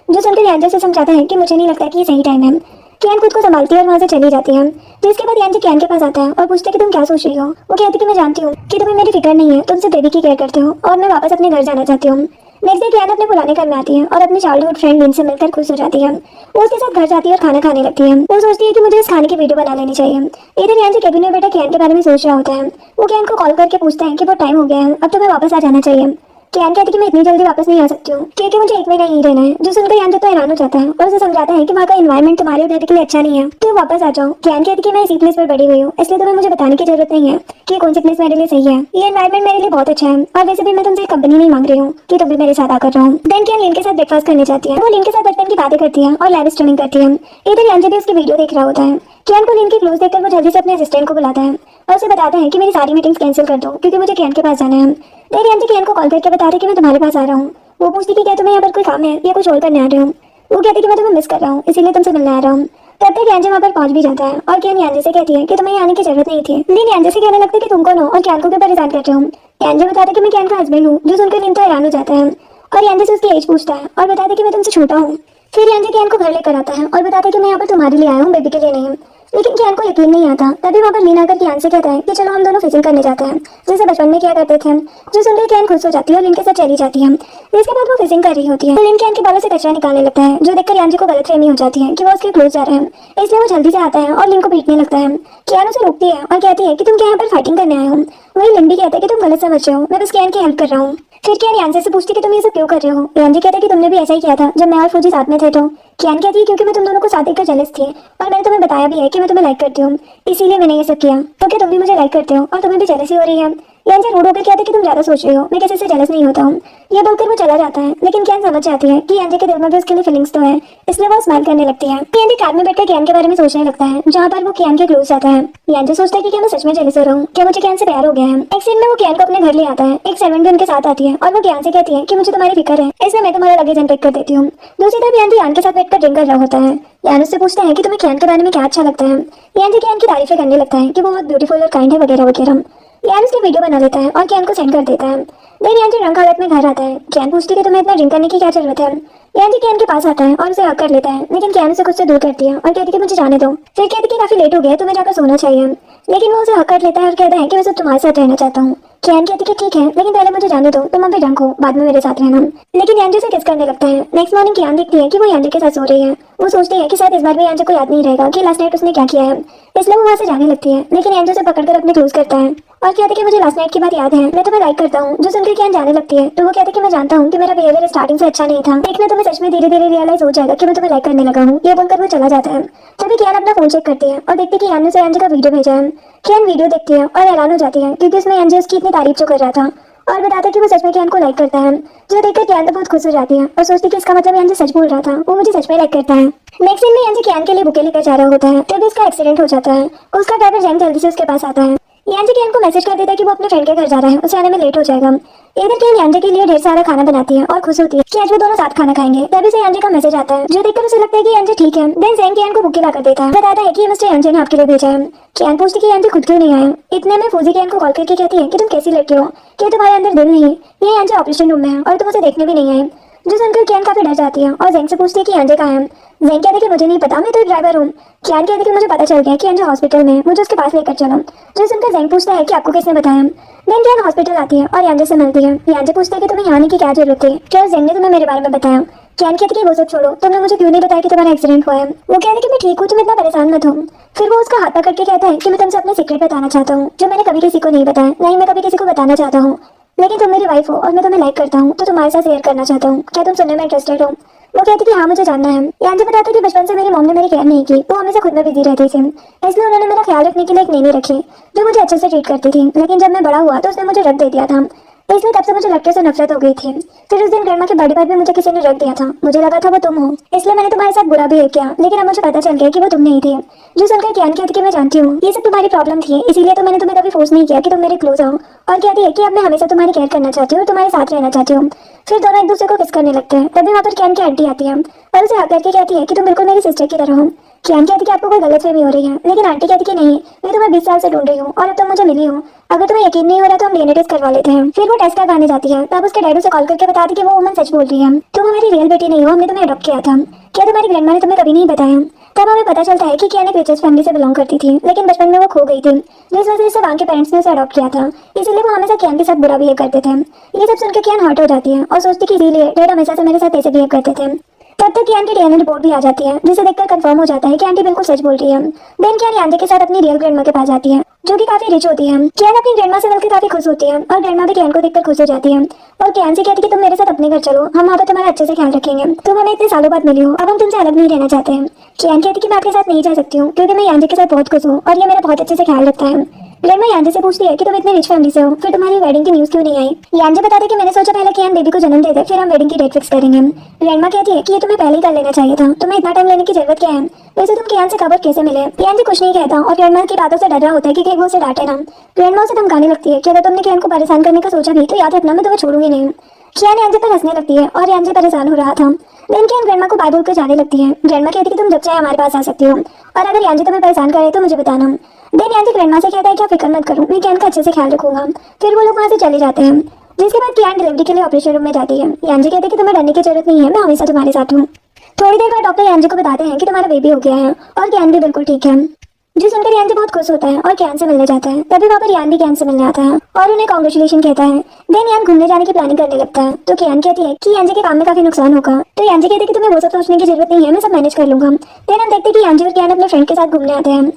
जो सुनकर यानजी से समझाता है कि मुझे नहीं लगता कि ये सही टाइम है। कियान खुद को संभालती है और वहाँ से चली जाती है। जिसके बाद यानजी कियान के पास आता है और पूछता है कि तुम क्या सोच रही हो। वो कहती है कि मैं जानती हूँ कि तुम्हें मेरी फिक्र नहीं है, तुम सिर्फ बेबी की केयर करते हो और मैं वापस अपने घर जाना चाहती हूँ। नेक्स्ट डे कियान अपने पुराने घर में आती है और अपने चाइल्डहुड फ्रेंड लिन से मिलकर खुश हो जाती है। वो उसके साथ घर जाती है और खाना खाने लगती है। वो सोचती है कि मुझे इस खाने की वीडियो बना लेनी चाहिए। इधर यानजी केबिन में बैठा कियान के बारे में सोच रहा होता है। वो कियान को कॉल करके पूछता है कि बहुत टाइम हो गया है, अब तुम्हें वापस आ जाना चाहिए। कियान कहती कि मैं इतनी जल्दी वापस नहीं आ सकती हूँ क्योंकि मुझे एक महीना यहीं रहना है। जो सुनकर यान तो हैरान हो जाता है और उसे समझाता है कि वहाँ का एनवायरमेंट तुम्हारे और डैडी के लिए अच्छा नहीं है, तो वापस आ जाओ। कियान कहती कि मैं इसी प्लेस पर बड़ी हुई हूँ, इसलिए तुम्हें मुझे बताने की जरूरत नहीं है कि कौन सी प्लेस मेरे लिए सही है। ये एनवायरमेंट मेरे लिए बहुत अच्छा है और वैसे भी मैं तुमसे कंपनी नहीं मांग रही हूँ कि तुम भी मेरे साथ आकर रहो। देन कियान लिन के साथ ब्रेकफास्ट करने जाती है। वो लिन के साथ बचपन की बातें करती है और लाइव स्ट्रीमिंग करती है। इधर यान भी उसकी वीडियो देख रहा होता है। कियान को लिन के क्लोज देखकर वो जल्दी से अपने असिस्टेंट को बुलाता है और उसे बताता है कि मेरी सारी मीटिंग्स कैंसिल कर दो क्योंकि मुझे कियान के पास जाना है। देन यान कियान को कॉल करके बता रही कि मैं तुम्हारे पास आ रहा हूँ। वो पूछती कि क्या तुम्हें यहाँ पर कोई काम है या कुछ और करने आ रहे हो। वो कहती कि मैं तुम्हें मिस कर रहा हूँ इसीलिए तुमसे मिलने आ रहा हूँ। तब तक यान वहाँ पर पहुंच भी जाता है और कियान यान से कहती है कि तुम्हें आने की जरूरत नहीं थी। लिन यान से कहने लगता है कि तुम कौन हो और कियान को क्यों परेशान कर रहे हो। यान बताता है कि मैं कियान का हस्बैंड हूँ, जो सुनकर लिन तो हैरान हो जाता है और यान से उसकी एज पूछता है और बताता है कि मैं तुमसे छोटा हूँ। फिर यान कियान को घर लेकर आता है और बताता है कि मैं यहाँ पर तुम्हारे लिए आया हूँ, बेबी के लिए नहीं। लेकिन कियान को यकीन नहीं आता। तभी वहाँ पर लीन आकर कियान से कहता है कि चलो हम दोनों फिशिंग करने जाते हैं, जैसे बचपन में किया करते थे। जो सुनकर कियान खुश हो जाती है और लिन के साथ चली जाती है। इसके बाद वो फिशिंग कर रही होती है तो लिन कियान के बालों से कचरा निकालने लगता है, जो देखकर यान को गलतफहमी हो जाती है कि वो उसके क्लोज जा रहे हैं। इसलिए वो जल्दी से आता है और लिन को पीटने लगता है। कियान उसे रोकती है और कहती है कि तुम क्या यहाँ पर फाइटिंग करने आए हो। वही लिन भी कहता है कि तुम गलत समझ रहे हो, मैं बस कियान की हेल्प कर रहा हूँ। फिर कियान यान से पूछती कि तुम ये सब क्यों कर रहे हो। यान कहता है कि तुमने भी ऐसा ही किया था जब मैं और फौजी साथ में थे। तो कियान कहती है क्योंकि मैं तुम दोनों को साथ देखकर जेलस थी और मैंने तुम्हें बताया भी है कि मैं तुम्हें लाइक करती हूँ, इसीलिए मैंने ये सब किया। तो क्या तुम भी मुझे लाइक करते हो और तुम्हें भी जेलसी हो रही है। यान से रूड होकर कहता है कि तुम ज्यादा सोच रही हो, मैं किसी से जेलस नहीं होता हूँ। ये बोलकर वो चला जाता है। लेकिन कियान समझ जाती है कि यान के दिल में भी उसके लिए फीलिंग्स तो है, इसलिए वो स्माइल करने लगती है। यान कार में बैठकर कियान के बारे में सोचने लगता है, जहाँ पर वो कियान के क्लोज जाता है। यान सोचता है कि क्या मैं सच में जेलस हो रहा हूँ, क्या मुझे कियान से प्यार हो गया है। एक सीन में वो कियान को अपने घर ले आता है। एक सर्वेंट भी उनके साथ आती है और वो कियान से कहती है कि मुझे तुम्हारी फिक्र है, इसलिए मैं तुम्हारा लगेज अनपैक कर देती हूँ। दूसरी तरफ यान के साथ बैठकर ड्रिंक कर रहा होता है। यान उससे पूछता है कि तुम्हें कियान के बारे में क्या अच्छा लगता है। यान कियान की तारीफें करने लगता है कि वो बहुत ब्यूटीफुल और काइंड है वगैरह वगैरह। यान उसकी वीडियो बना लेता है और कियान को सेंड कर देता है। देन यान ड्रंक हालत में घर आता है। कियान पूछती है कि तुम्हें इतना ड्रिंक करने की क्या जरूरत है। यान कियान के पास आता है और उसे हक कर लेता है, लेकिन कियान उसे खुद से दूर करती है और कहती है कि मुझे जाने दो। फिर कहती है कि काफी लेट हो गया, तुम्हें जाकर सोना चाहिए। लेकिन वो उसे हक कर लेता है और कहता है कि मैं सिर्फ तुम्हारे साथ रहना चाहता हूँ। कियान कहती है कि ठीक है, लेकिन पहले मुझे जाने दो, तुम अभी ड्रंक हो, बाद में मेरे साथ रहना। लेकिन यान से किस करने लगता है। नेक्स्ट मॉर्निंग कियान देखती है कि वो यान के साथ सो रही है। वो सोचती है कि शायद इस बार भी यान को याद नहीं रहेगा कि लास्ट नाइट उसने क्या किया है, इसलिए वो वहाँ से जाने लगती है। लेकिन यान उसे पकड़कर अपने क्लोज करता है और कहते कि मुझे लास्ट नाइट की बात याद है, मैं तुम्हें लाइक करता हूँ। जो सुनकर कियान जाने लगती है तो वो कहते कि मैं जानता हूँ कि मेरा बिहेवियर स्टार्टिंग से अच्छा नहीं था, देखना तुम्हें सच में धीरे धीरे रियलाइज हो जाएगा कि मैं तुम्हें लाइक करने लगा हूँ। ये बोलकर वो चला जाता है। तभी कियान अपना फोन चेक करती है और देखती कि यान ने उसे यान का वीडियो भेजा है। कियान वीडियो देखती है और हैरान हो जाती है क्योंकि उसमें यान उसकी इतनी तारीफ जो कर रहा था और बताता है कि वो सच में कियान को लाइक करता है। जो देखकर कियान तो बहुत खुश हो जाती है और सोचती कि इसका मतलब यान सच बोल रहा था, वो मुझे सच में लाइक करता है। नेक्स्ट सीन में यान कियान के लिए बुके लेकर जा रहा होता है, तभी उसका एक्सीडेंट हो जाता है। उसका ड्राइवर जैंग जल्दी से उसके पास आता है। यान कियान को मैसेज कर देता है कि वो अपने फ्रेंड के घर जा रहा है, उसे आने में लेट हो जाएगा। इधर कियान यान के लिए ढेर सारा खाना बनाती है और खुश होती है कि आज वो दोनों साथ खाना खाएंगे। तभी से यान का मैसेज आता है, जो देखकर उसे लगता है कि यान ठीक है। देन जैंग कियान को बुके ला कर देता है, बताता है कि मिस्टर यान ने आपके लिए भेजा है। कियान पूछती कि यान खुद क्यों नहीं आए। इतने में फौजी कियान को कॉल करके कहती है कि तुम कैसी लड़की हो, क्या तुम्हारे अंदर दिल नहीं। ये यान ऑपरेशन रूम में है और तुम उसे देखने भी नहीं आए। जो सुनकर कियान काफी डर जाती है और जैंग से पूछती है कि यान कहाँ है। जैंग कहते हैं कि मुझे नहीं पता, मैं तो ड्राइवर हूँ। कियान कहते हैं कि मुझे पता चल गया कि यान हॉस्पिटल में है, मुझे उसके पास लेकर चलो। जो सुनकर जैंग पूछता है कि आपको किसने बताया। देन कियान हॉस्पिटल आती है और यान से मिलती है। यान पूछता है कि तुम्हें यहाँ आने की क्या जरूरत है, क्या जैंग ने तुम्हें मेरे बारे में बताया। कियान कहती है कि वो सब छोड़ो, तुमने मुझे क्यों नहीं बताया कि तुम्हारा एक्सीडेंट हुआ है। वो कहते हैं कि मैं ठीक हूँ, तुम इतना परेशान मत हो। फिर वो उसका हाथ पकड़ के कहता है कि मैं तुमसे अपने सीक्रेट बताना चाहता हूँ, जो मैंने कभी किसी को नहीं बताया, नहीं मैं कभी किसी को बताना चाहता हूँ। लेकिन तुम मेरी वाइफ हो और मैं तुम्हें लाइक करता हूँ, तो तुम्हारे साथ शेयर करना चाहता हूँ। क्या तुम सुनने में इंटरेस्टेड हो। वो कहती कि हाँ मुझे जानना है। यान बताता है कि बचपन से मेरी मॉम ने मेरी केयर नहीं की, वो हमेशा खुद में बिजी रहती थी, इसलिए उन्होंने मेरा ख्याल रखने के लिए एक नैनी रखी जो मुझे अच्छे से ट्रीट करती थी। लेकिन जब मैं बड़ा हुआ तो उसने मुझे रख दे दिया था, इसलिए तब से मुझे लड़के से नफरत हो गई थी। फिर उस दिन ग्रैंडमा की बर्थडे पर भी मुझे किसी ने रख दिया था, मुझे लगा था वो तुम हो, इसलिए मैंने तुम्हारे साथ बुरा बिहेव किया। लेकिन अब मुझे पता चल गया कि वो तुम नहीं थे। जो सुनकर कियान कहती कि मैं जानती हूँ ये सब तुम्हारी प्रॉब्लम थी, इसीलिए तो मैंने तुम्हें कभी फोर्स नहीं किया कि तुम मेरे क्लोज हो। और कहती है कि अब मैं हमेशा तुम्हारी केयर करना चाहती हूँ और तुम्हारे साथ रहना चाहती हूँ। फिर दोनों एक दूसरे को किस करने लगते हैं। तभी वहाँ पर कियान की आंटी आती है और उसे हक करके कहती है कि तुम बिल्कुल मेरी सिस्टर की तरह हो। कियान कहती कि आपको कोई गलतफहमी हो रही है, लेकिन आंटी कहती कि नहीं, मैं तुम्हें 20 साल से ढूंढ रही हूँ और अब तुम मुझे मिली हो। अगर तुम्हें यकीन नहीं हो रहा तो हम डीएनए टेस्ट करवा लेते हैं। फिर वो टेस्ट करवाने जाती है, तब उसके डैडी से कॉल करके बताती कि वो वुमन सच बोल रही है, तुम हमारी रियल बेटी नहीं हो, हमने तुम्हें अडॉप्ट किया था। क्या तुम्हारी ग्रैंडमा ने तुम्हें कभी नहीं बताया। तब हमें पता चलता है कि कियान एक रिचेस्ट फैमिली से बिलोंग करती थी, लेकिन बचपन में वो खो गई थी, जिस वजह से वहाँ के पेरेंट्स ने उसे अडॉप्ट किया था, इसीलिए वो हमेशा कियान के साथ बुरा बिहेव करते थे। ये सब सुनकर कियान हर्ट हो जाती है और सोचती कि इसीलिए डैड हमेशा से मेरे साथ ऐसे बिहेव करते थे। तब तक कियान की डीएनए रिपोर्ट भी आ जाती है, जिसे देखकर कंफर्म हो जाता है कि आंटी बिल्कुल सच बोल रही है। देन कियान यांजे के साथ अपनी रियल ग्रैंडमा के पास जाती है, जो कि काफी रिच होती है। कियान अपनी ग्रैंडमा से मिलकर काफी खुश होती है और ग्रैंडमा भी कियान को देखकर खुश हो जाती है और कियान से कहती है कि तुम मेरे साथ अपने घर चलो, हम वहाँ पर तुम्हारा अच्छे से ख्याल रखेंगे। तुम हमें इतने सालों बाद मिली हो, अब हम तुमसे अलग नहीं रहना चाहते हैं। कियान कहती है कि मैं आपके साथ नहीं जा सकती हूँ क्योंकि मैं यांजे के साथ बहुत खुश हूँ और ये मेरा बहुत अच्छे से ख्याल रखता है। ग्रैंडमा यांजे से पूछती है कि तुम इतने रिच फैमिली से हो, फिर तुम्हारी वेडिंग की न्यूज़ क्यों नहीं आई। यांजे बताते कि मैंने सोचा पहले कियान बेबी को जन्म दे दे, फिर हम वेडिंग की डेट फिक्स करेंगे। ग्रैंडमा कहती है कि ये तुम्हें पहले ही कर लेना चाहिए था, तुम्हें इतना टाइम लेने की जरूरत क्या है। वैसे तुम कियान से खबर कैसे मिले। कियान जी कुछ नहीं कहता और ग्रैंडमा की बातों से डर रहा होता है कि कहीं वो उसे डांटे ना। ग्रैंडमा उसे धमकाने लगती है कि अगर तुमने कियान को परेशान करने का सोचा भी तो याद रखना मैं तुम्हें छोड़ूंगी नहीं। कियान यांजे पर हंसने लगती है और यांजे परेशान हो रहा था। देन कियान ग्रैंडमा को बाय बोलकर जाने लगती है। ग्रैंडमा कहती है कि तुम जब चाहे हमारे पास आ सकती हो और अगर यांजे तुम्हें परेशान करे तो मुझे बताना। देन यांजे ग्रैंडमा से कहता है कि आप फिक्र मत करो, मैं कियान का अच्छे से ख्याल रखूंगा। फिर वो लोग वहाँ से चले जाते हैं, जिसके बाद कियान डिलीवरी के लिए ऑपरेशन रूम में जाती है। यांजे कहते हैं कि तुम्हें डरने की जरूरत नहीं है, मैं हमेशा तुम्हारे साथ हूँ। थोड़ी देर बाद डॉक्टर यांजे को बताते हैं कि तुम्हारा बेबी हो गया है और कियान भी बिल्कुल ठीक है, जो सुनकर यांजे बहुत खुश होता है और कियान से मिलने जाता है। तभी वहाँ पर यान भी कियान से मिलने आता है और उन्हें कांग्रेचुलेशन कहता है। देन यान घूमने जाने की प्लानिंग करने लगता है, तो कियान कहती है कि यांजे के काम में काफी नुकसान होगा। तो यांजे कहते हैं कि तुम्हें वो सब सोचने की जरूरत नहीं है, मैं सब मैनेज कर लूंगा। देन हम देखते हैं कि यांजे और कियान अपने फ्रेंड के साथ घूमने आते हैं।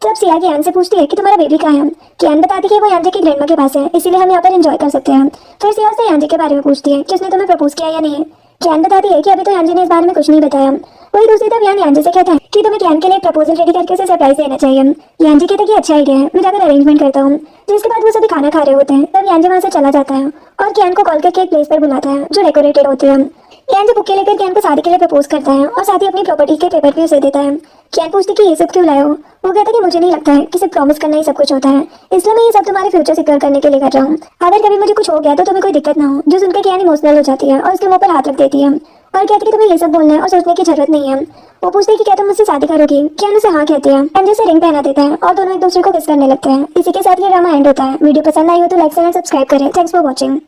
तब सिया कियान से पूछती है कि तुम्हारा बेबी कहाँ है। कियान बताती है कि वो यांजे की ग्रैंडमा के पास है, इसीलिए हम यहाँ पर एंजॉय कर सकते हैं। फिर सिया उससे यांजे के बारे में पूछती है कि उसने तुम्हें प्रपोज किया या नहीं। कियान बताती है कि अभी तो यांजे ने इस बारे में कुछ नहीं बताया। वही दूसरी तरफ यान यांजे से कहता है कि तुम्हें कियान के लिए प्रपोजल रेडी करके उसे सरप्राइज देना चाहिए। यांजे कहता है कि अच्छा आइडिया है, मैं जाकर अरेंजमेंट करता हूँ। जिसके बाद वो सभी खाना खा रहे होते हैं, तब यांजे वहाँ से चला जाता है और कियान को कॉल करके एक प्लेस पर बुलाता है जो डेकोरेटेड होती है। यांजे बुके लेकर कियान को शादी के लिए प्रपोज करता है और साथ ही अपनी प्रॉपर्टी के पेपर भी उसे देता है। कियान पूछती है कि ये सब क्यों लाए हो। वो कहता है कि मुझे नहीं लगता है कि सिर्फ प्रॉमिस करना ही सब कुछ होता है, इसलिए मैं ये सब तुम्हारे फ्यूचर सिक्योर करने के लिए कर रहा हूँ। अगर कभी मुझे कुछ हो गया तो तुम्हें कोई दिक्कत ना हो। जो सुनकर कियान इमोशनल हो जाती है और उसके मुंह पर हाथ रख देती है और कहती है कि तुम्हें ये सब बोलना है और सोचने की जरूरत नहीं है। वो पूछती है कि क्या तुम मुझसे शादी करोगी। कियान उसे हाँ कहती है। यांजे से रिंग पहना देता है और दोनों एक दूसरे को किस करने लगते हैं। इसी के साथ ये ड्रामा एंड होता है। वीडियो पसंद आई हो तो लाइक शेयर एंड सब्सक्राइब करें। Thanks for watching.